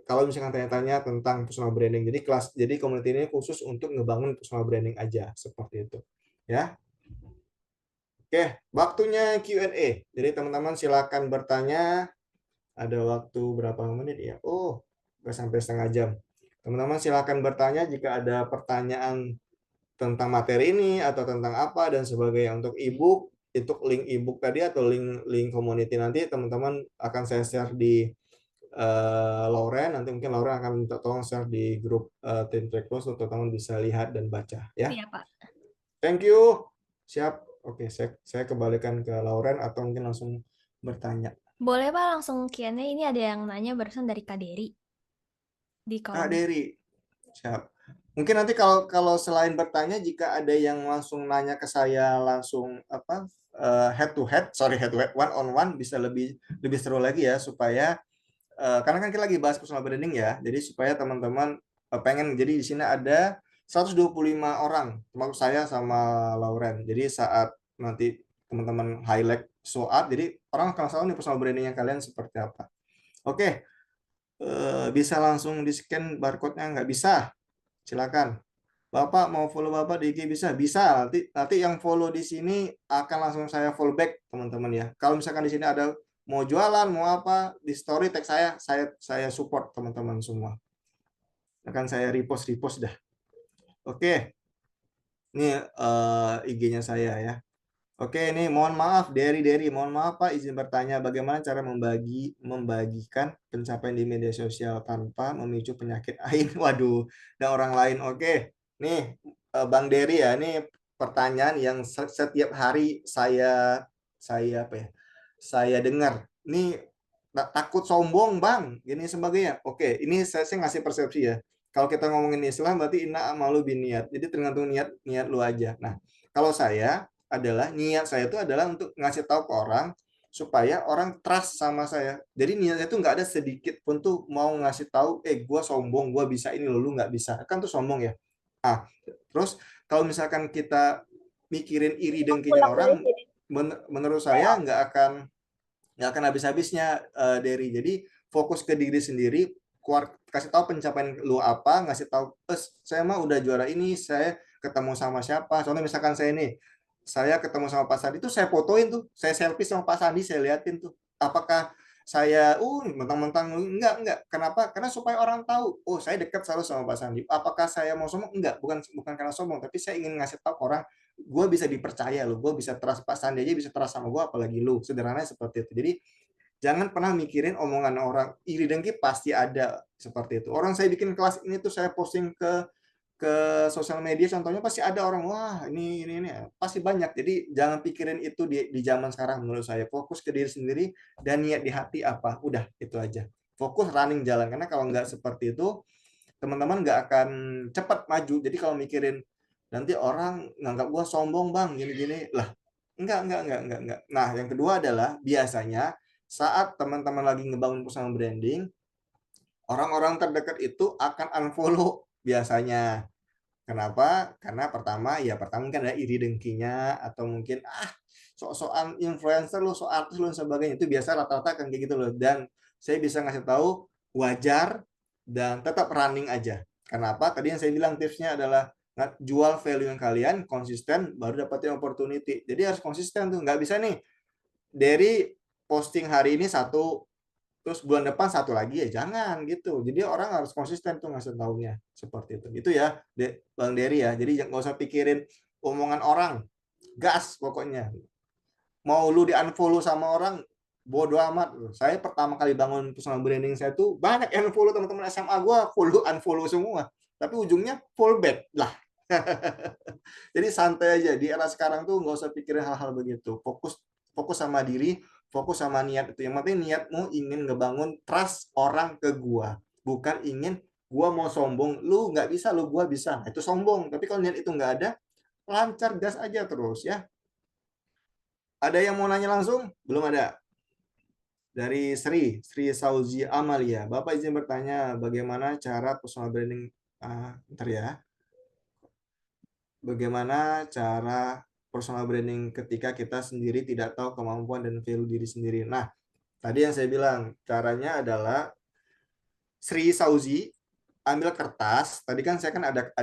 Kalau misalkan tanya-tanya tentang personal branding, jadi community ini khusus untuk ngebangun personal branding aja seperti itu. Ya, oke, waktunya Q&A. Jadi teman-teman silakan bertanya. Ada waktu berapa menit ya? Oh, nggak sampai setengah jam. Teman-teman silakan bertanya jika ada pertanyaan tentang materi ini atau tentang apa dan sebagainya. Untuk ebook, untuk link ebook tadi atau link community nanti teman-teman akan saya share di Lauren. Nanti mungkin Lauren akan minta tolong share di grup Tim Track Plus untuk teman-teman bisa lihat dan baca ya. Iya, Pak. Thank you. Siap. Oke, saya kembalikan ke Lauren atau mungkin langsung bertanya. Boleh Pak langsung Q&A, ini ada yang nanya barusan dari Kak Dery di Kak kolom. Dery, siap. Mungkin nanti kalau kalau selain bertanya, jika ada yang langsung nanya ke saya langsung head to head, one on one bisa lebih lebih seru lagi ya supaya karena kan kita lagi bahas personal branding ya, jadi supaya teman-teman pengen jadi di sini ada 125 orang termasuk saya sama Lauren. Jadi saat nanti teman-teman highlight show up, jadi orang akan tahu nih personal brandingnya kalian seperti apa. Oke, bisa langsung di scan barcode-nya nggak bisa? Silakan. Bapak mau follow Bapak di IG bisa? Bisa. Nanti yang follow di sini akan langsung saya follow back, teman-teman ya. Kalau misalkan di sini ada mau jualan, mau apa, di story tag saya support teman-teman semua. Akan saya repost dah. Oke. Ini IG-nya saya ya. Oke, ini mohon maaf Derry, mohon maaf Pak, izin bertanya bagaimana cara membagikan pencapaian di media sosial tanpa memicu penyakit ain. Waduh, dan orang lain. Oke, nih Bang Derry ya, ini pertanyaan yang setiap hari saya apa ya? Saya dengar. Nih takut sombong Bang, gini sebagainya. Oke, ini saya ngasih persepsi ya. Kalau kita ngomongin Islam berarti inna amalu biniat. Jadi tergantung niat lu aja. Nah, kalau saya adalah niat saya itu adalah untuk ngasih tahu ke orang supaya orang trust sama saya. Jadi niat saya itu nggak ada sedikit pun tuh mau ngasih tahu, gue sombong, gue bisa ini lu nggak bisa. Kan tuh sombong ya. Ah, terus kalau misalkan kita mikirin iri dengkinya orang, menurut saya nggak akan habis-habisnya Derry. Jadi fokus ke diri sendiri, kasih tahu pencapaian lu apa, ngasih tahu, saya mah udah juara ini, saya ketemu sama siapa. Contoh misalkan saya nih, saya ketemu sama Pak Sandi tuh saya fotoin tuh, saya selfie sama Pak Sandi, saya liatin tuh. Apakah saya, mentang-mentang enggak. Kenapa? Karena supaya orang tahu, oh saya dekat selalu sama Pak Sandi. Apakah saya mau sombong? Enggak, bukan bukan karena sombong, tapi saya ingin ngasih tahu ke orang, gue bisa dipercaya loh, gue bisa trust Pak Sandi aja bisa trust sama gue, apalagi lu. Sederhananya seperti itu. Jadi jangan pernah mikirin omongan orang, iri dengki pasti ada seperti itu. Orang saya bikin kelas ini tuh saya posting ke sosial media contohnya pasti ada orang wah ini pasti banyak, jadi jangan pikirin itu di zaman sekarang. Menurut saya fokus ke diri sendiri dan niat di hati apa udah itu aja, fokus running jalan, karena kalau nggak seperti itu teman-teman nggak akan cepat maju. Jadi kalau mikirin nanti orang nganggap gua sombong bang gini-gini lah, enggak. Nah yang kedua adalah biasanya saat teman-teman lagi ngebangun personal branding, orang-orang terdekat itu akan unfollow biasanya. Kenapa? Karena pertama mungkin ada iri dengkinya, atau mungkin sok-sokan influencer lu, sok artis lu dan sebagainya. Itu biasa rata-rata kan kayak gitu loh. Dan saya bisa ngasih tahu wajar dan tetap running aja. Kenapa? Tadi yang saya bilang tipsnya adalah jual value yang kalian konsisten baru dapetin opportunity. Jadi harus konsisten tuh. Nggak bisa nih dari posting hari ini satu, terus bulan depan satu lagi, ya jangan gitu. Jadi orang harus konsisten tuh ngasih taunya seperti itu ya Bang Dery ya. Jadi nggak usah pikirin omongan orang, gas pokoknya. Mau lu di unfollow sama orang bodo amat. Saya pertama kali bangun personal branding saya tuh banyak yang unfollow, teman-teman SMA gue follow unfollow semua, tapi ujungnya follow back lah. Jadi santai aja di era sekarang tuh, nggak usah pikirin hal-hal begitu. Fokus fokus sama diri, fokus sama niat itu. Yang penting niatmu ingin ngebangun trust orang ke gua, bukan ingin gua mau sombong, lu nggak bisa, lu gua bisa. Nah, itu sombong. Tapi kalau niat itu nggak ada, lancar gas aja terus ya. Ada yang mau nanya langsung? Belum ada. Dari Sri Sauzi Amalia. Bapak izin bertanya, bagaimana cara personal branding? Bentar ya. Bagaimana cara personal branding ketika kita sendiri tidak tahu kemampuan dan value diri sendiri. Nah, tadi yang saya bilang, caranya adalah Sri Sauzi ambil kertas. Tadi kan saya kan ada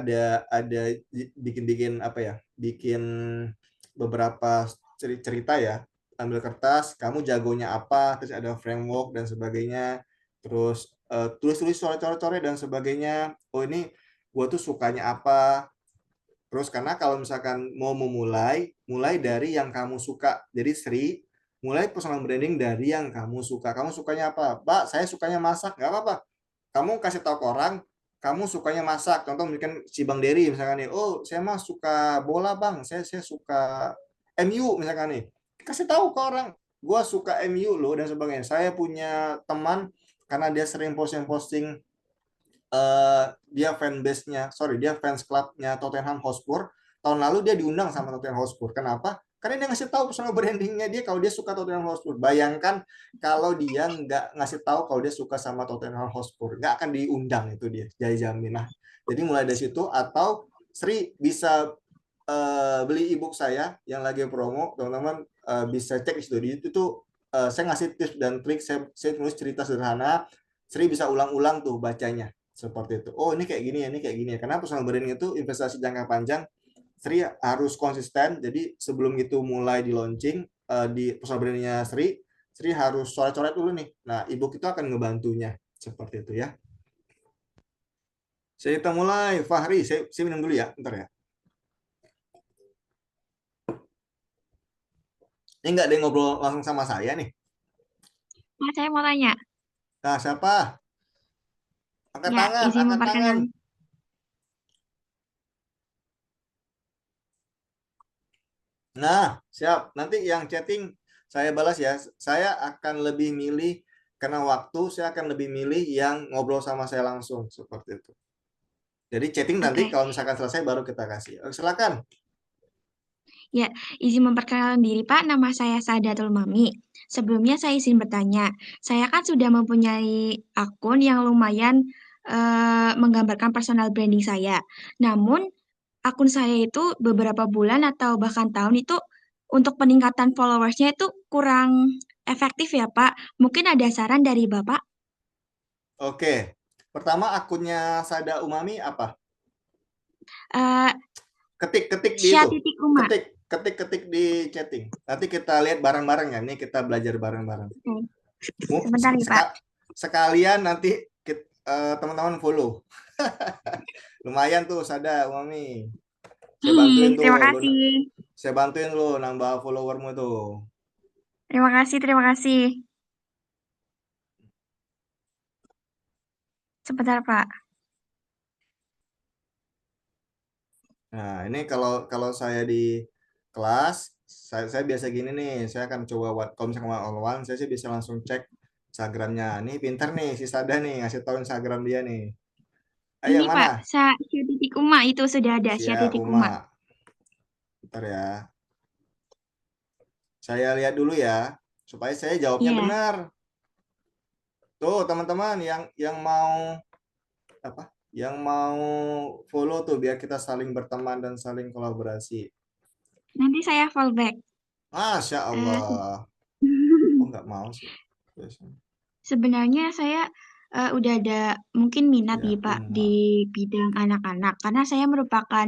bikin apa ya? Bikin beberapa cerita ya. Ambil kertas, kamu jagonya apa, terus ada framework dan sebagainya. Terus tulis-tulis coret-coret dan sebagainya. Oh ini gue tuh sukanya apa, terus karena kalau misalkan mau mulai dari yang kamu suka. Jadi Sri, mulai personal branding dari yang kamu suka. Kamu sukanya apa? Pak, saya sukanya masak. Nggak apa-apa. Kamu kasih tahu ke orang, kamu sukanya masak. Contoh mungkin si Bang Dery misalkan nih, oh saya mah suka bola bang, saya suka MU misalkan nih. Kasih tahu ke orang, gue suka MU loh dan sebagainya. Saya punya teman, karena dia sering posting-posting, dia dia fans clubnya Tottenham Hotspur. Tahun lalu dia diundang sama Tottenham Hotspur. Kenapa? Karena dia ngasih tahu personal brandingnya dia kalau dia suka Tottenham Hotspur. Bayangkan kalau dia nggak ngasih tahu kalau dia suka sama Tottenham Hotspur, nggak akan diundang itu dia, jadi jamin. Nah, jadi mulai dari situ, atau Sri bisa beli ebook saya yang lagi promo, teman-teman bisa cek di situ. Itu tuh saya ngasih tips dan trik, saya tulis cerita sederhana, Sri bisa ulang-ulang tuh bacanya seperti itu. Oh ini kayak gini ya, ini kayak gini ya. Karena personal branding itu investasi jangka panjang. Sri harus konsisten. Jadi sebelum itu mulai di launching di personal brandingnya Sri harus coret-coret dulu nih. Nah ebook itu akan ngebantunya seperti itu ya. Kita mulai, Fahri. Saya minum dulu ya, bentar ya. Ini nggak ada yang ngobrol langsung sama saya nih. Mas, saya mau tanya. Nah siapa? Angkat Ya, tangan, izin angkat tangan. memperkenalkan. Nah, siap. Nanti yang chatting saya balas ya. Saya akan lebih milih, karena waktu, saya akan lebih milih yang ngobrol sama saya langsung. Seperti itu. Jadi chatting nanti Oke. kalau misalkan selesai baru kita kasih. Silakan. Ya, izin memperkenalkan diri Pak, nama saya Sadatul Mami. Sebelumnya saya izin bertanya, saya kan sudah mempunyai akun yang lumayan menggambarkan personal branding saya. Namun, akun saya itu beberapa bulan atau bahkan tahun itu untuk peningkatan followersnya itu kurang efektif ya Pak. Mungkin ada saran dari Bapak? Oke. Pertama akunnya Sada Umami apa? Eh Ketik di Syah itu. titik Uma. Ketik. ketik-ketik di chatting. Nanti kita lihat bareng-bareng ya. Ini kita belajar bareng-bareng. Oke. Sebentar ya, Pak. Sekalian nanti teman-teman follow. Lumayan tuh, Sada, Umami. Saya bantuin tuh, Terima kasih. saya bantuin lo nambah followermu tuh. Terima kasih, terima kasih. Sebentar, Pak. Nah, ini kalau kalau saya di kelas, saya biasa gini nih, saya akan coba kalau misalkan one on one, saya sih bisa langsung cek Instagramnya. Nih pinter nih si Sada nih, ngasih tahu Instagram dia nih. Ayo Ini, Pak, mana? Sya titik Uma itu sudah ada, Sya Sia titik Uma. Uma. Bentar ya. Saya lihat dulu ya, supaya saya jawabnya Iya. benar. Tuh teman-teman yang mau apa? Yang mau follow tuh biar kita saling berteman dan saling kolaborasi. Nanti saya fallback. Masya Eh, Allah. Oh nggak mau sih. Biasanya. Sebenarnya saya udah ada mungkin minat Ya nih Pak di Uma. bidang anak-anak karena saya merupakan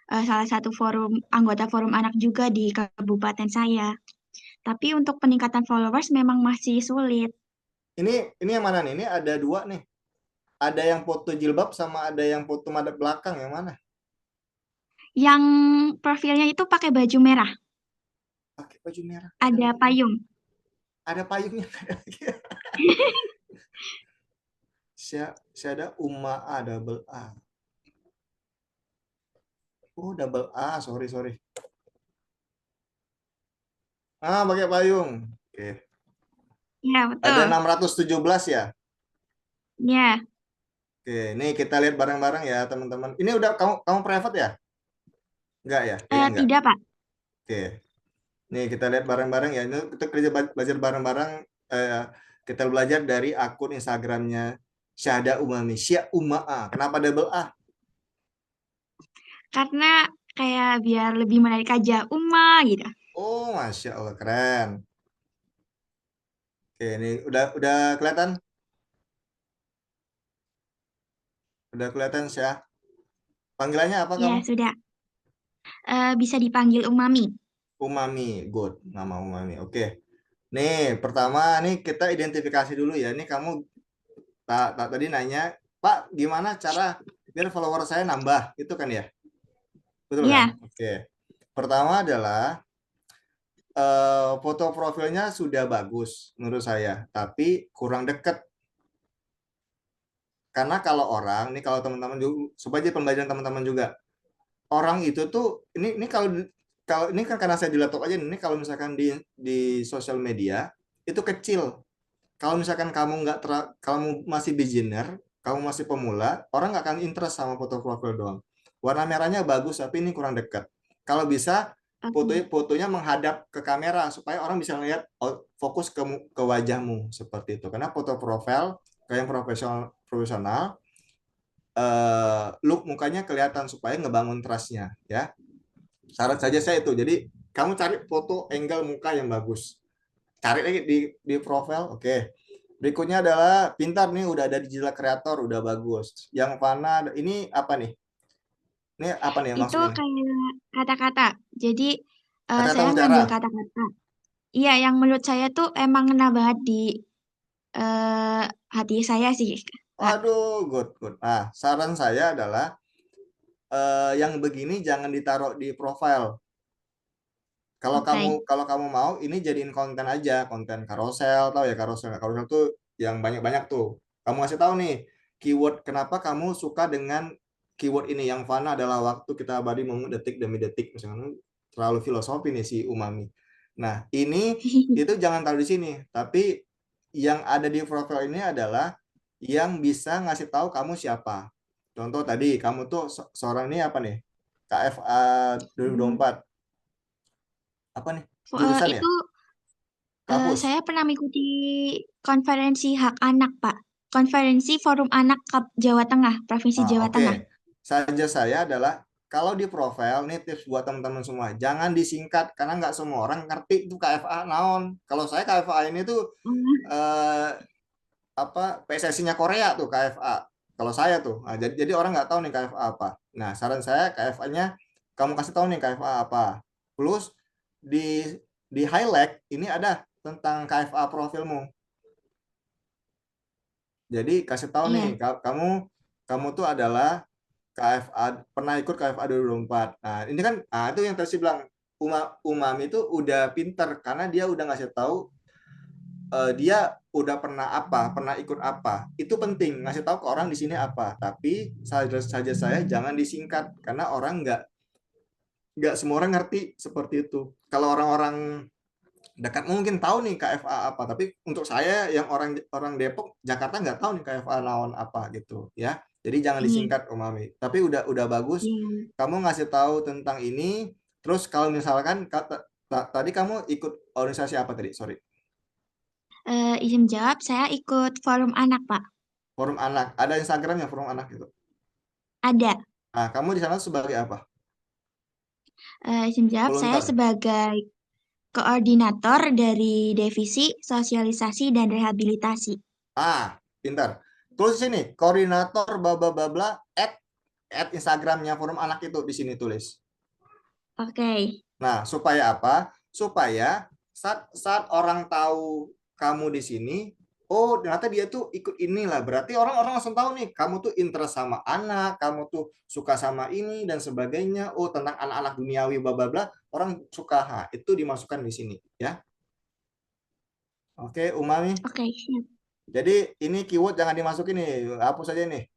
salah satu forum anggota forum anak juga di kabupaten saya. Tapi untuk peningkatan followers memang masih sulit. Ini yang mana nih? Ini ada dua nih. Ada yang foto jilbab sama ada yang foto madep belakang. Yang mana? Yang profilnya itu pakai baju merah, Pakai baju merah. Ada ada lagi yang payung. ada payungnya. Ada lagi. Saya ada Uma A double A. Oh double A. Sorry sorry. Ah pakai payung. Oke. Ya, Ada betul. 617 ya. Ya, Oke, ini kita lihat bareng-bareng ya teman-teman. Ini udah kamu private ya? Enggak ya? Kayaknya enggak. tidak Pak. Oke. Nih kita lihat bareng-bareng ya. Ini kita kerja belajar bareng-bareng. Eh, kita belajar dari akun Instagramnya Syahda Umami. Syah Umaa. Kenapa double A? Karena kayak biar lebih menarik aja Uma gitu. Oh, Masya Allah keren. Oke, ini udah kelihatan? Udah kelihatan Syah. Panggilannya apa Ya, kamu? sudah. Bisa dipanggil Umami. Umami. Good. Nama Umami. Oke. Nih, pertama nih kita identifikasi dulu ya. Ini kamu tadi nanya, Pak, gimana cara biar follower saya nambah? Itu kan ya? Betul kan? Ya, Oke. Pertama adalah foto profilnya sudah bagus menurut saya, tapi kurang dekat. Karena kalau orang, nih kalau teman-teman juga, supaya jadi pembelajaran teman-teman juga, orang itu tuh, ini kalau kalau ini kan karena saya di laptop aja, ini kalau misalkan di sosial media itu kecil. Kalau misalkan kamu masih beginner, kamu masih pemula, orang nggak akan interest sama foto profil doang. Warna merahnya bagus, tapi ini kurang dekat. Kalau bisa oke. fotonya menghadap ke kamera supaya orang bisa melihat fokus ke wajahmu seperti itu. Karena foto profil kayak yang profesional profesional look mukanya kelihatan supaya ngebangun trustnya ya. Saran saja saya itu. Jadi kamu cari foto angle muka yang bagus. Cari lagi di profil, oke. Berikutnya adalah pintar nih udah ada digital creator udah bagus. Yang mana ini apa nih? Ini apa nih Itu maksudnya? kayak kata-kata. Jadi Kata-kata saya mutiara. ngambil kata-kata. Iya, yang menurut saya tuh emang ngena banget di eh, hati saya sih, Kak. Waduh, good good. Nah, saran saya adalah yang begini jangan ditaruh di profile. Oke. Kalau kamu mau ini jadiin konten aja, konten karosel, tahu ya karosel. Karosel tuh yang banyak-banyak tuh. Kamu kasih tahu nih keyword kenapa kamu suka dengan keyword ini yang fana adalah waktu kita abadi detik demi detik misalnya terlalu filosofi nih si Umami. Nah, ini itu jangan taruh di sini, tapi yang ada di profil ini adalah yang bisa ngasih tahu kamu siapa. Contoh tadi kamu tuh seorang ini apa nih? KFA Hmm. 2024 apa nih jurusan ya Itu kapus. saya pernah mengikuti konferensi hak anak, Pak. Konferensi Forum Anak Jawa Tengah, Provinsi Jawa Oke, Tengah. saja saya adalah kalau di profile nih tips buat teman-teman semua jangan disingkat karena nggak semua orang ngerti itu KFA naon. Kalau saya KFA ini tuh Hmm. eh, apa PSSI-nya Korea tuh KFA kalau saya tuh. Nah, jadi orang nggak tahu nih KFA apa. Nah, saran saya KFA-nya kamu kasih tahu nih KFA apa. Plus di highlight ini ada tentang KFA profilmu. Jadi kasih tahu nih, Iya, kamu tuh adalah KFA, pernah ikut KFA 2024. Nah, ini kan, itu yang tadi saya bilang, Umami itu udah pinter karena dia udah ngasih tahu dia udah pernah apa, pernah ikut apa. Itu penting ngasih tahu ke orang di sini apa. Tapi saja saya jangan disingkat karena orang nggak semua orang ngerti seperti itu. Kalau orang-orang dekat mungkin tahu nih KFA apa, tapi untuk saya yang orang orang Depok, Jakarta nggak tahu nih KFA naon apa gitu ya. Jadi jangan iya, disingkat Umami. Tapi udah bagus iya. kamu ngasih tahu tentang ini. Terus kalau misalkan tadi kamu ikut organisasi apa tadi? Sorry. Izin jawab, saya ikut forum anak, Pak. Forum anak. Ada Instagramnya forum anak itu. Ada. Nah, kamu di sana sebagai apa? Izin jawab, saya Volunteer. sebagai koordinator dari Divisi Sosialisasi dan Rehabilitasi. Pintar. Tulis sini, koordinator bla bla bla bla at Instagramnya forum anak itu di sini tulis. Oke, Nah, supaya apa? Supaya saat orang tahu kamu di sini, oh ternyata dia tuh ikut inilah. Berarti orang-orang langsung tahu nih, kamu tuh interest sama anak, kamu tuh suka sama ini dan sebagainya. Oh, tentang anak-anak duniawi bla bla bla, orang suka. Itu dimasukkan di sini, ya. Oke, Umami. oke, siap. Jadi ini keyword jangan dimasukin nih, hapus saja nih.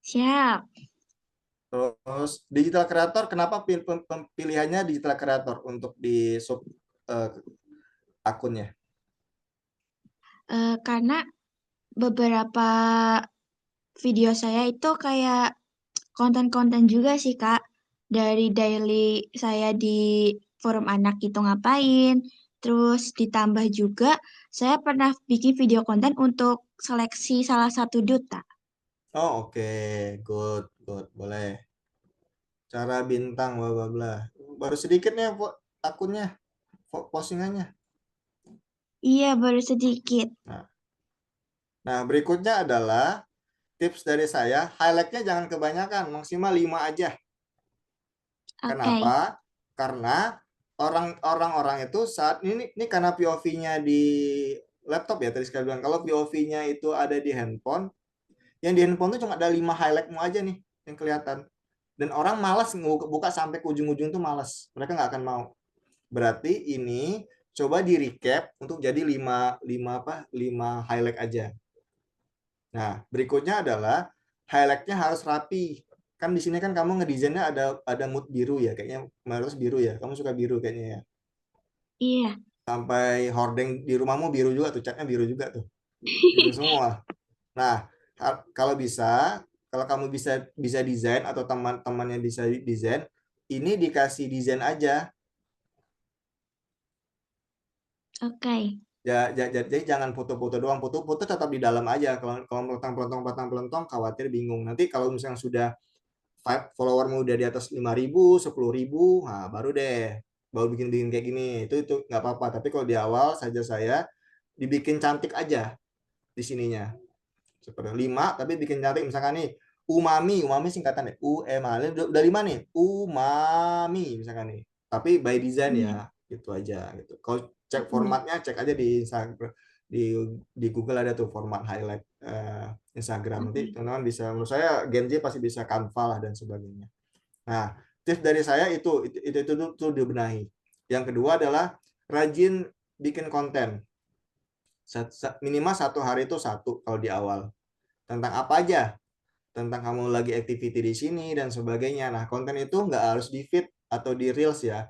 Siap. Terus digital creator, kenapa pilihannya digital creator untuk di sub eh, akunnya? Karena beberapa video saya itu kayak konten-konten juga sih, Kak. Dari daily saya di forum anak itu ngapain. Terus ditambah juga saya pernah bikin video konten untuk seleksi salah satu duta. Oh, oke, good, good, boleh. Cara bintang, bla bla bla. Baru sedikit nih akunnya, postingannya. Iya, baru sedikit. Nah, berikutnya adalah tips dari saya, highlightnya jangan kebanyakan, maksimal 5 aja. Oke. Kenapa? Karena orang-orang itu saat ini karena POV-nya di laptop ya tadi sekali bilang. Kalau POV-nya itu ada di handphone, yang di handphone tuh cuma ada 5 highlightmu aja nih yang kelihatan. Dan orang malas buka sampai ke ujung-ujung tuh malas. Mereka nggak akan mau. Berarti ini coba di recap untuk jadi 5 highlight aja. Nah, berikutnya adalah highlightnya harus rapi. Kan di sini kan kamu ngedesainnya ada mood biru ya, kayaknya harus biru ya. Kamu suka biru kayaknya ya. Iya. Sampai hordeng di rumahmu biru juga tuh, catnya biru juga tuh. Biru semua. Nah, kalau bisa, kalau kamu bisa bisa desain atau teman-temannya bisa desain, ini dikasih desain aja. Oke. Jadi jangan foto-foto doang, foto-foto tetap di dalam aja. Kalau pelentong khawatir bingung. Nanti kalau misalnya sudah followermu udah di atas 5.000, 10.000, nah baru deh baru bikin-bikin kayak gini. Itu nggak apa-apa. Tapi kalau di awal saja saya dibikin cantik aja di sininya. Seperti 5 tapi bikin cantik misalkan nih umami singkatan deh udah 5 nih umami misalkan nih tapi by design Iya. ya gitu aja gitu. Kalau cek Iya. formatnya cek aja di Instagram, di Google ada tuh format highlight Instagram. Nanti Oke. teman-teman bisa, menurut saya Gen Z pasti bisa Canva lah dan sebagainya. Nah, tips dari saya itu dibenahi. Yang kedua adalah rajin bikin konten. Minimal 1 hari itu satu kalau di awal. Tentang apa aja? Tentang kamu lagi activity di sini dan sebagainya. Nah, konten itu nggak harus di feed atau di reels ya.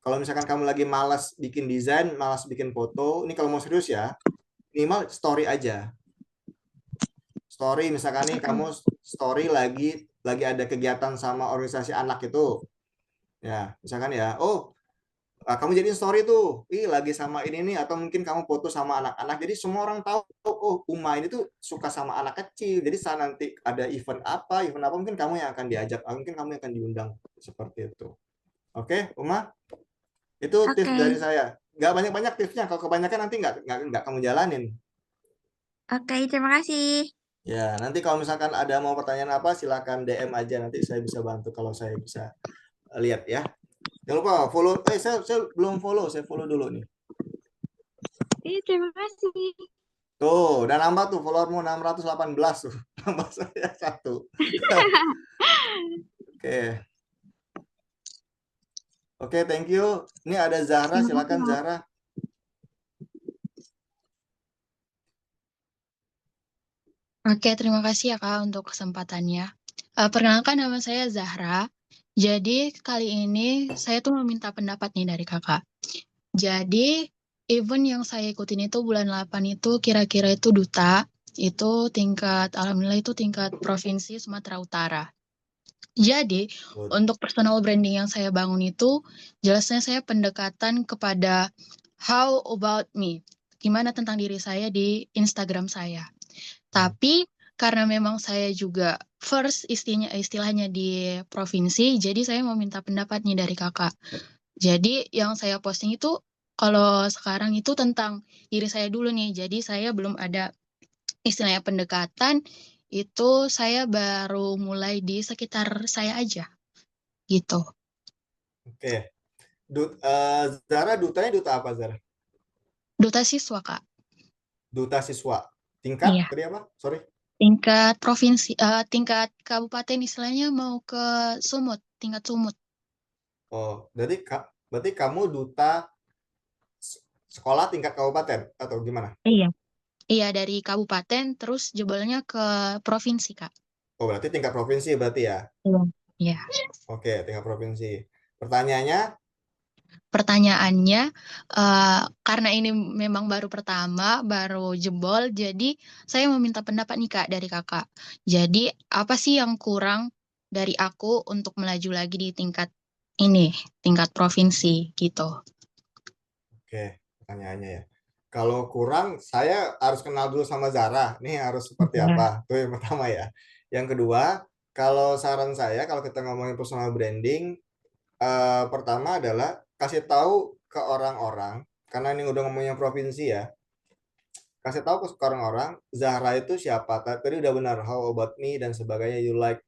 Kalau misalkan kamu lagi malas bikin desain, malas bikin foto, ini kalau mau serius ya, minimal story aja. Story misalkan nih Oke. kamu story lagi ada kegiatan sama organisasi anak itu. Ya, misalkan ya, oh kamu jadi story tuh, lagi sama ini nih, atau mungkin kamu foto sama anak-anak, jadi semua orang tahu, oh Uma ini tuh suka sama anak kecil, jadi saat nanti ada event apa, mungkin kamu yang akan diajak, mungkin kamu yang akan diundang, seperti itu. Oke, Uma, itu tips Oke. dari saya. Nggak banyak-banyak tipsnya, kalau kebanyakan nanti nggak kamu jalanin. Oke, terima kasih. Ya, nanti kalau misalkan ada mau pertanyaan apa, silakan DM aja, nanti saya bisa bantu kalau saya bisa lihat ya. Jangan lupa follow. Saya belum follow. Saya follow dulu nih. Terima kasih. Tuh, udah nambah tuh followermu 618 tuh. Nambah saya satu. Oke. Oke, thank you. Ini ada Zahra, Terima kasih, silakan Kak. Zahra. Oke, terima kasih ya Kak untuk kesempatannya. Perkenalkan nama saya Zahra. Jadi kali ini saya tuh meminta pendapat nih dari Kakak. Jadi event yang saya ikutin itu bulan 8 itu kira-kira itu duta. Itu alhamdulillah itu tingkat provinsi Sumatera Utara. Jadi Good. untuk personal branding yang saya bangun itu jelasnya saya pendekatan kepada how about me. Gimana tentang diri saya di Instagram saya. Tapi karena memang saya juga first istilahnya di provinsi, jadi saya mau minta pendapat nih dari kakak. Jadi yang saya posting itu kalau sekarang itu tentang diri saya dulu nih. Jadi saya belum ada istilahnya pendekatan, itu saya baru mulai di sekitar saya aja gitu. Oke. Zahra, dutanya duta apa, Zahra? Duta siswa kak. Duta siswa. Tingkat Iya. tadi apa? Sorry. Tingkat provinsi, tingkat kabupaten istilahnya mau ke Sumut, tingkat Sumut. Oh, berarti kamu duta sekolah tingkat kabupaten atau gimana? Iya. Iya, dari kabupaten terus jebolnya ke provinsi, Kak. Oh, berarti tingkat provinsi berarti ya. Iya. Iya. Oke, tingkat provinsi. Pertanyaannya, Pertanyaannya, karena ini memang baru pertama, baru jebol, jadi saya mau minta pendapat nih, Kak, dari Kakak. Jadi, apa sih yang kurang dari aku untuk melaju lagi di tingkat ini, tingkat provinsi, gitu. oke, pertanyaannya ya. Kalau kurang, saya harus kenal dulu sama Zara. Nih harus seperti Iya. apa? Itu yang pertama ya. Yang kedua, kalau saran saya, kalau kita ngomongin personal branding, pertama adalah kasih tahu ke orang-orang, karena ini udah ngomongnya provinsi ya, kasih tahu ke orang-orang, Zahra itu siapa. Tadi udah benar, how about me dan sebagainya, you like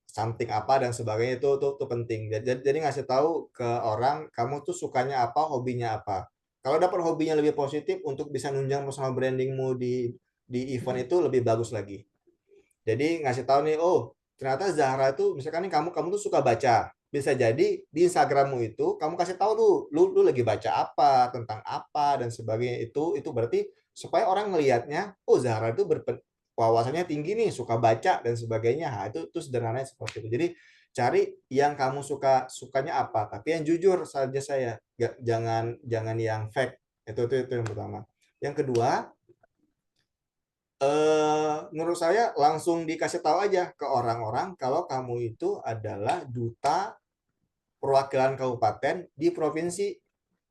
something apa dan sebagainya itu penting. Jadi ngasih tahu ke orang kamu tuh sukanya apa, hobinya apa. Kalau dapat hobinya lebih positif untuk bisa nunjang personal brandingmu di event itu lebih bagus lagi. Jadi ngasih tahu nih, oh ternyata Zahra itu misalkan nih kamu tuh suka baca. Bisa jadi di Instagrammu itu kamu kasih tahu lu lagi baca apa, tentang apa dan sebagainya itu berarti supaya orang ngelihatnya, oh Zahra itu wawasannya tinggi nih, suka baca dan sebagainya. Nah, itu sederhananya seperti itu. Jadi cari yang kamu sukanya apa, tapi yang jujur saja saya. Jangan jangan yang fake. Itu yang pertama. Yang kedua, menurut saya langsung dikasih tahu aja ke orang-orang kalau kamu itu adalah duta perwakilan kabupaten di provinsi.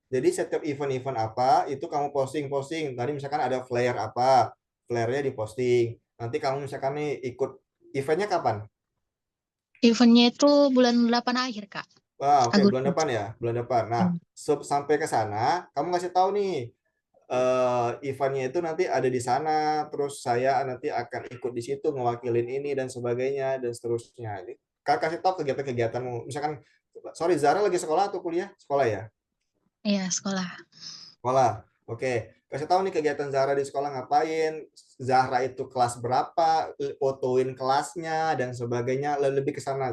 Jadi setiap event-event apa itu kamu posting-posting. Tadi misalkan ada flyer apa, flyernya diposting. Nanti kamu misalkan nih ikut eventnya kapan? Eventnya itu bulan 8 akhir, Kak. Wah, oke, bulan Agustus. depan ya, bulan depan. Nah, Hmm. sampai ke sana, kamu kasih tahu nih, eventnya itu nanti ada di sana, terus saya nanti akan ikut di situ ngewakilin ini dan sebagainya dan seterusnya. Jadi, kasih tahu kegiatan-kegiatanmu. Misalkan, sorry, Zara lagi sekolah atau kuliah? Sekolah ya? Iya, sekolah. Sekolah. Oke. Kasih tahu nih kegiatan Zahra di sekolah ngapain. Zahra itu kelas berapa, fotoin kelasnya dan sebagainya, lebih ke sana.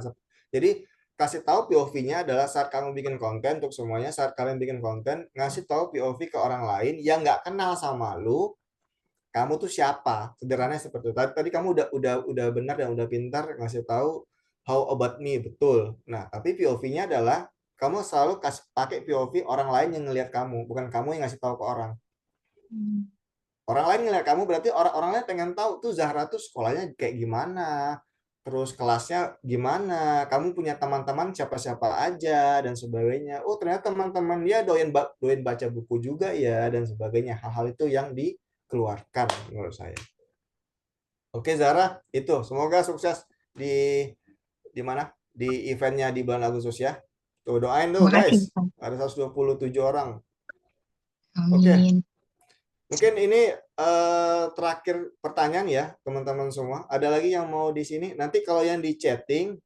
Jadi kasih tahu POV-nya adalah saat kamu bikin konten untuk semuanya, saat kalian bikin konten, ngasih tahu POV ke orang lain yang nggak kenal sama lu, kamu tuh siapa. Sederhananya seperti itu. Tadi kamu udah benar dan udah pintar ngasih tahu how about me, betul. Nah, tapi POV-nya adalah kamu selalu pakai POV orang lain yang ngelihat kamu, bukan kamu yang ngasih tahu ke orang. Hmm. Orang lain ngeliat kamu berarti orang-orang lain pengen tahu tuh Zahra tuh sekolahnya kayak gimana, terus kelasnya gimana, kamu punya teman-teman siapa-siapa aja dan sebagainya. Oh ternyata teman-teman dia doyan baca buku juga ya dan sebagainya. Hal-hal itu yang dikeluarkan menurut saya. Oke Zahra, itu semoga sukses di di mana di eventnya di bulan Agustus ya. Tuh doain tuh Makasih, guys. Kak. Ada 127 orang. Oke. Amin. Mungkin ini terakhir pertanyaan ya, teman-teman semua. Ada lagi yang mau di sini? Nanti kalau yang di chatting,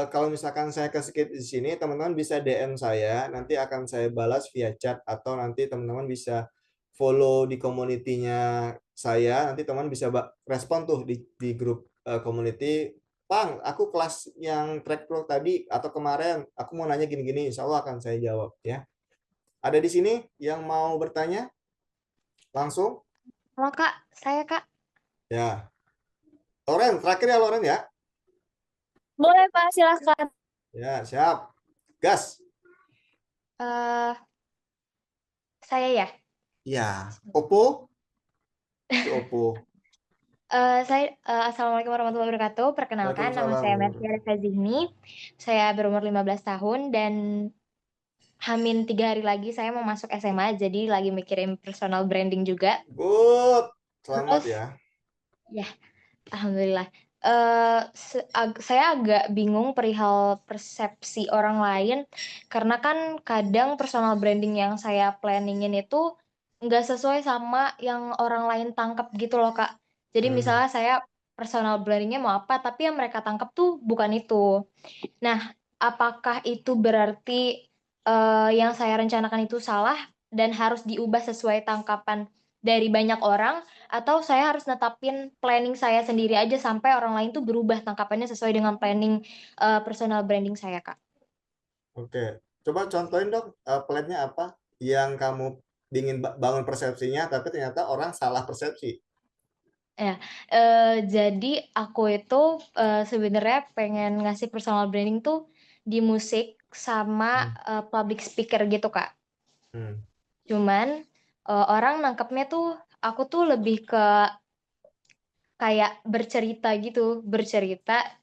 kalau misalkan saya ke skip di sini, teman-teman bisa DM saya, nanti akan saya balas via chat atau nanti teman-teman bisa follow di community-nya saya, nanti teman bisa respon tuh di grup community. Pang, aku kelas yang track pro tadi atau kemarin, aku mau nanya gini-gini, insya Allah akan saya jawab ya. Ada di sini yang mau bertanya langsung? Halo Kak, saya Kak. Ya, Loren, terakhir ya Loren ya. Boleh Pak, silakan. Ya, siap. Gas. Eh, saya ya. Ya, Oppo. Si Oppo. Assalamualaikum warahmatullahi wabarakatuh. Perkenalkan, nama Waalaikumsalam. saya Mercy Arifah Zihni. Saya berumur 15 tahun dan Hamin 3 hari lagi saya mau masuk SMA, jadi lagi mikirin personal branding juga. Good. Selamat Terus, ya. ya, alhamdulillah. Saya agak bingung perihal persepsi orang lain, karena kan kadang personal branding yang saya planningin itu nggak sesuai sama yang orang lain tangkap gitu loh, Kak. Jadi misalnya saya personal brandingnya mau apa, tapi yang mereka tangkap tuh bukan itu. Nah, apakah itu berarti yang saya rencanakan itu salah dan harus diubah sesuai tangkapan dari banyak orang, atau saya harus netapin planning saya sendiri aja sampai orang lain tuh berubah tangkapannya sesuai dengan planning personal branding saya, Kak? Oke. Coba contohin dong plan-nya apa yang kamu ingin bangun persepsinya tapi ternyata orang salah persepsi. Ya, jadi aku itu sebenarnya pengen ngasih personal branding tuh di musik sama public speaker gitu, Kak. Hmm. Cuman orang nangkepnya tuh aku tuh lebih ke kayak bercerita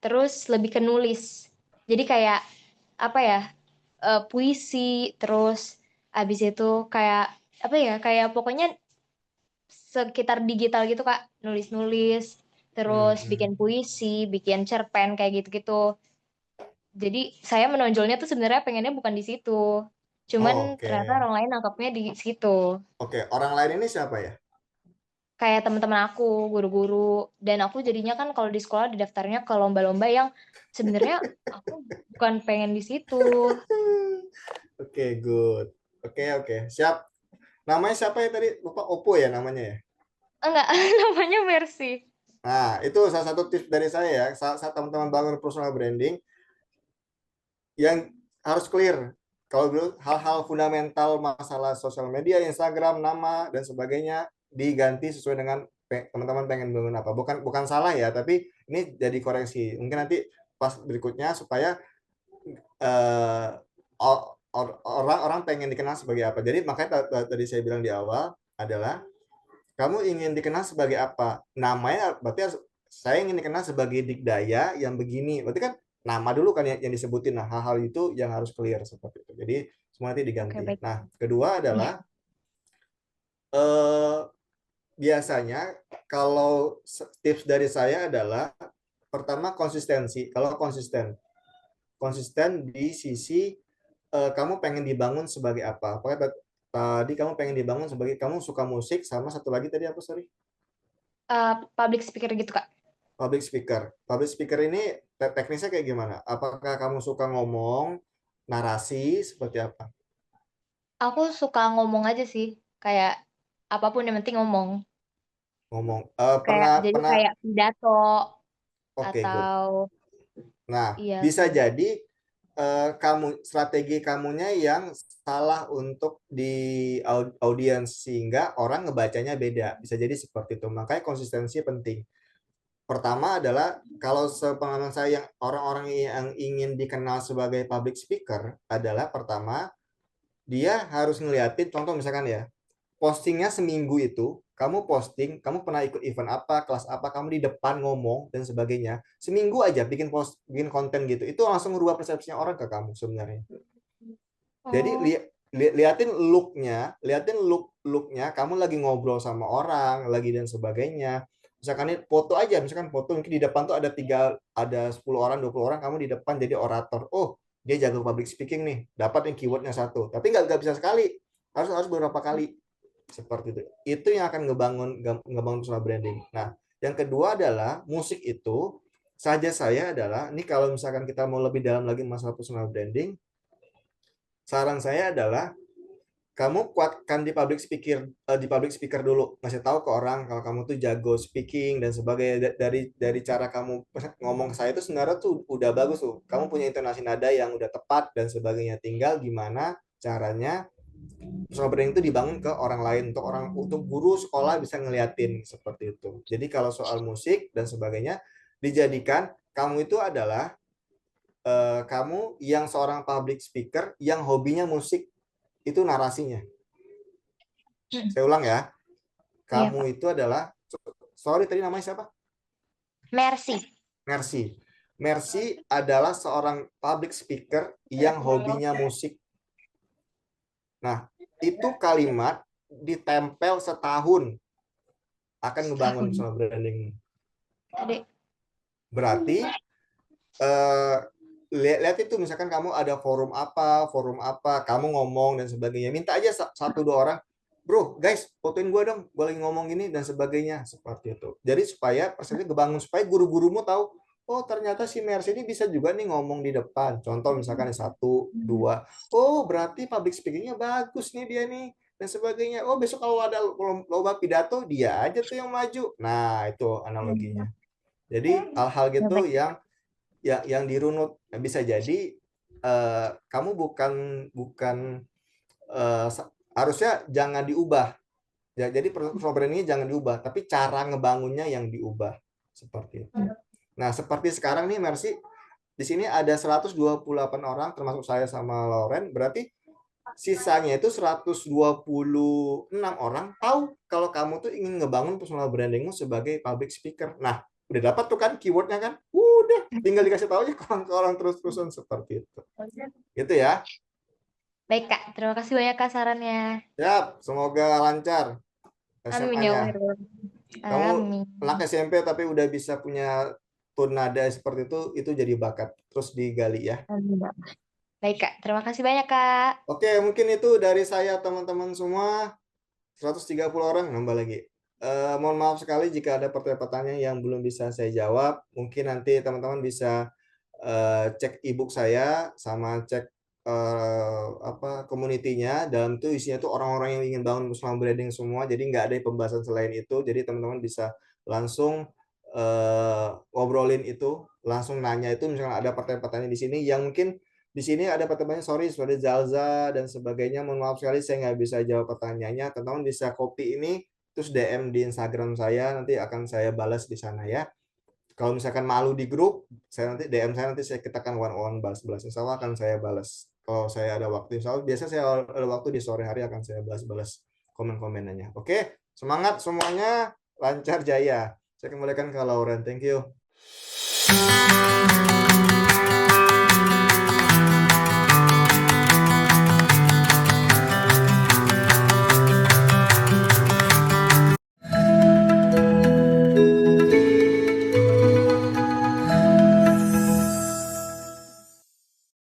terus lebih ke nulis. Jadi kayak apa ya? Puisi, terus abis itu kayak apa ya? Kayak pokoknya sekitar digital gitu, Kak. Nulis-nulis, terus bikin puisi, bikin cerpen kayak gitu-gitu. Jadi saya menonjolnya tuh sebenarnya pengennya bukan di situ. Oh, Cuman oke. ternyata orang lain nangkapnya di situ. Oke, orang lain ini siapa ya? Kayak teman-teman aku, guru-guru, dan aku jadinya kan kalau di sekolah didaftarnya ke lomba-lomba yang sebenarnya aku bukan pengen di situ. Oke, good. Oke, siap. Namanya siapa ya tadi? Lupa. Oppo ya namanya ya? Enggak, namanya Mercy. Nah, itu salah satu tips dari saya ya. Saat teman-teman bangun personal branding, yang harus clear. Kalau dulu hal-hal fundamental masalah sosial media, Instagram, nama dan sebagainya diganti sesuai dengan teman-teman pengen bangun apa. Bukan salah ya, tapi ini jadi koreksi. Mungkin nanti pas berikutnya supaya orang-orang pengen dikenal sebagai apa. Jadi makanya tadi saya bilang di awal adalah kamu ingin dikenal sebagai apa? Namanya berarti harus saya ingin dikenal sebagai Dikdaya yang begini. Berarti kan nama dulu kan yang disebutin. Nah, hal-hal itu yang harus clear seperti itu. Jadi semua nanti Oke, diganti. baik. Nah, kedua adalah biasanya kalau tips dari saya adalah pertama konsistensi. Kalau konsisten di sisi kamu pengen dibangun sebagai apa? Apakah tadi kamu pengen dibangun sebagai kamu suka musik sama satu lagi tadi apa sorry? Public speaker gitu, Kak. Public speaker. Public speaker ini teknisnya kayak gimana? Apakah kamu suka ngomong, narasi, seperti apa? Aku suka ngomong aja sih, kayak apapun yang penting ngomong. Ngomong. Kayak Pernah jadi pernah. kayak pidato Oke, good. atau Nah, iya bisa kayak gitu. jadi kamu strategi kamunya yang salah untuk di audiens sehingga orang ngebacanya beda. Bisa jadi seperti itu. Makanya konsistensi penting. Pertama adalah kalau sepengalaman saya yang orang-orang yang ingin dikenal sebagai public speaker adalah pertama dia harus ngeliatin contoh misalkan ya postingnya seminggu itu kamu posting kamu pernah ikut event apa kelas apa kamu di depan ngomong dan sebagainya seminggu aja bikin konten gitu itu langsung merubah persepsinya orang ke kamu sebenarnya. Jadi Oh, liatin looknya, kamu lagi ngobrol sama orang, lagi dan sebagainya. Misalkan ini foto aja, misalkan foto mungkin di depan tuh ada 10 orang, 20 orang, kamu di depan jadi orator. Oh, dia jago public speaking nih, dapat yang keywordnya satu. Tapi nggak bisa sekali, harus beberapa kali seperti itu. Itu yang akan ngebangun personal branding. Nah, yang kedua adalah musik itu saja saya adalah, ini kalau misalkan kita mau lebih dalam lagi masalah personal branding, saran saya adalah kamu kuatkan di public speaker dulu, ngasih tahu ke orang kalau kamu tuh jago speaking dan sebagainya. Dari cara kamu ngomong ke saya itu sebenarnya tuh udah bagus tuh, kamu punya intonasi nada yang udah tepat dan sebagainya. Tinggal gimana caranya personal branding itu dibangun ke orang lain, untuk guru sekolah bisa ngeliatin seperti itu. Jadi kalau soal musik dan sebagainya, dijadikan kamu itu adalah kamu yang seorang public speaker yang hobinya musik, itu narasinya. Saya ulang ya. Iya, Kamu Pak. itu adalah, sorry tadi namanya siapa? Mercy. Mercy. Mercy adalah seorang public speaker yang hobinya musik. Nah, itu kalimat ditempel setahun akan ngebangun Setahun. personal branding. Adik. Berarti lihat itu, misalkan kamu ada forum apa, kamu ngomong dan sebagainya, minta aja 1-2 orang, bro, guys, fotoin gue dong, gue lagi ngomong gini dan sebagainya, seperti itu. Jadi supaya persepsi kebangun, supaya guru-gurumu tahu, oh ternyata si Mercy ini bisa juga nih ngomong di depan. Contoh misalkan 1, 2, oh berarti public speakingnya bagus nih dia nih dan sebagainya. Oh besok kalau ada lomba pidato, dia aja tuh yang maju. Nah itu analoginya. Jadi hal-hal gitu yang dirunut. Nah, bisa jadi kamu bukan harusnya jangan diubah. Ya, jadi personal brandingnya jangan diubah, tapi cara ngebangunnya yang diubah seperti itu. Nah, seperti sekarang nih Mercy, di sini ada 128 orang termasuk saya sama Lauren, berarti sisanya itu 126 orang tahu kalau kamu tuh ingin ngebangun personal brandingmu sebagai public speaker. Nah, udah dapat tuh kan keywordnya kan? Udah, tinggal dikasih tahu aja ke orang terus-terusan seperti itu. Gitu ya. Baik, Kak. Terima kasih banyak, Kak, sarannya. Siap, semoga lancar Amin ya SMA-nya. Allah. Kamu Amin. anak SMP tapi udah bisa punya tone nada seperti itu jadi bakat. Terus digali ya. Amin, Pak. Baik, Kak. Terima kasih banyak, Kak. Oke, mungkin itu dari saya teman-teman semua. 130 orang nambah lagi. Mohon maaf sekali jika ada pertanyaan yang belum bisa saya jawab. Mungkin nanti teman-teman bisa cek ebook saya sama cek community-nya. Dalam itu isinya tuh orang-orang yang ingin bangun personal branding semua. Jadi nggak ada pembahasan selain itu. Jadi teman-teman bisa langsung ngobrolin itu, langsung nanya itu. Misalnya ada pertanyaan-pertanyaan di sini yang mungkin di sini ada pertanyaan, sorry, seperti Zalza dan sebagainya. Mohon maaf sekali saya nggak bisa jawab pertanyaannya. Teman-teman bisa copy ini, terus DM di Instagram saya, nanti akan saya balas di sana ya. Kalau misalkan malu di grup, saya nanti DM saya, nanti kita akan one-on-one balas-balas. Insya Allah akan saya balas. Kalau saya ada waktu, insya Allah biasa saya ada waktu di sore hari akan saya balas-balas komen-komenannya. Oke, semangat semuanya, lancar jaya. Saya kembalikan ke Lauren, thank you.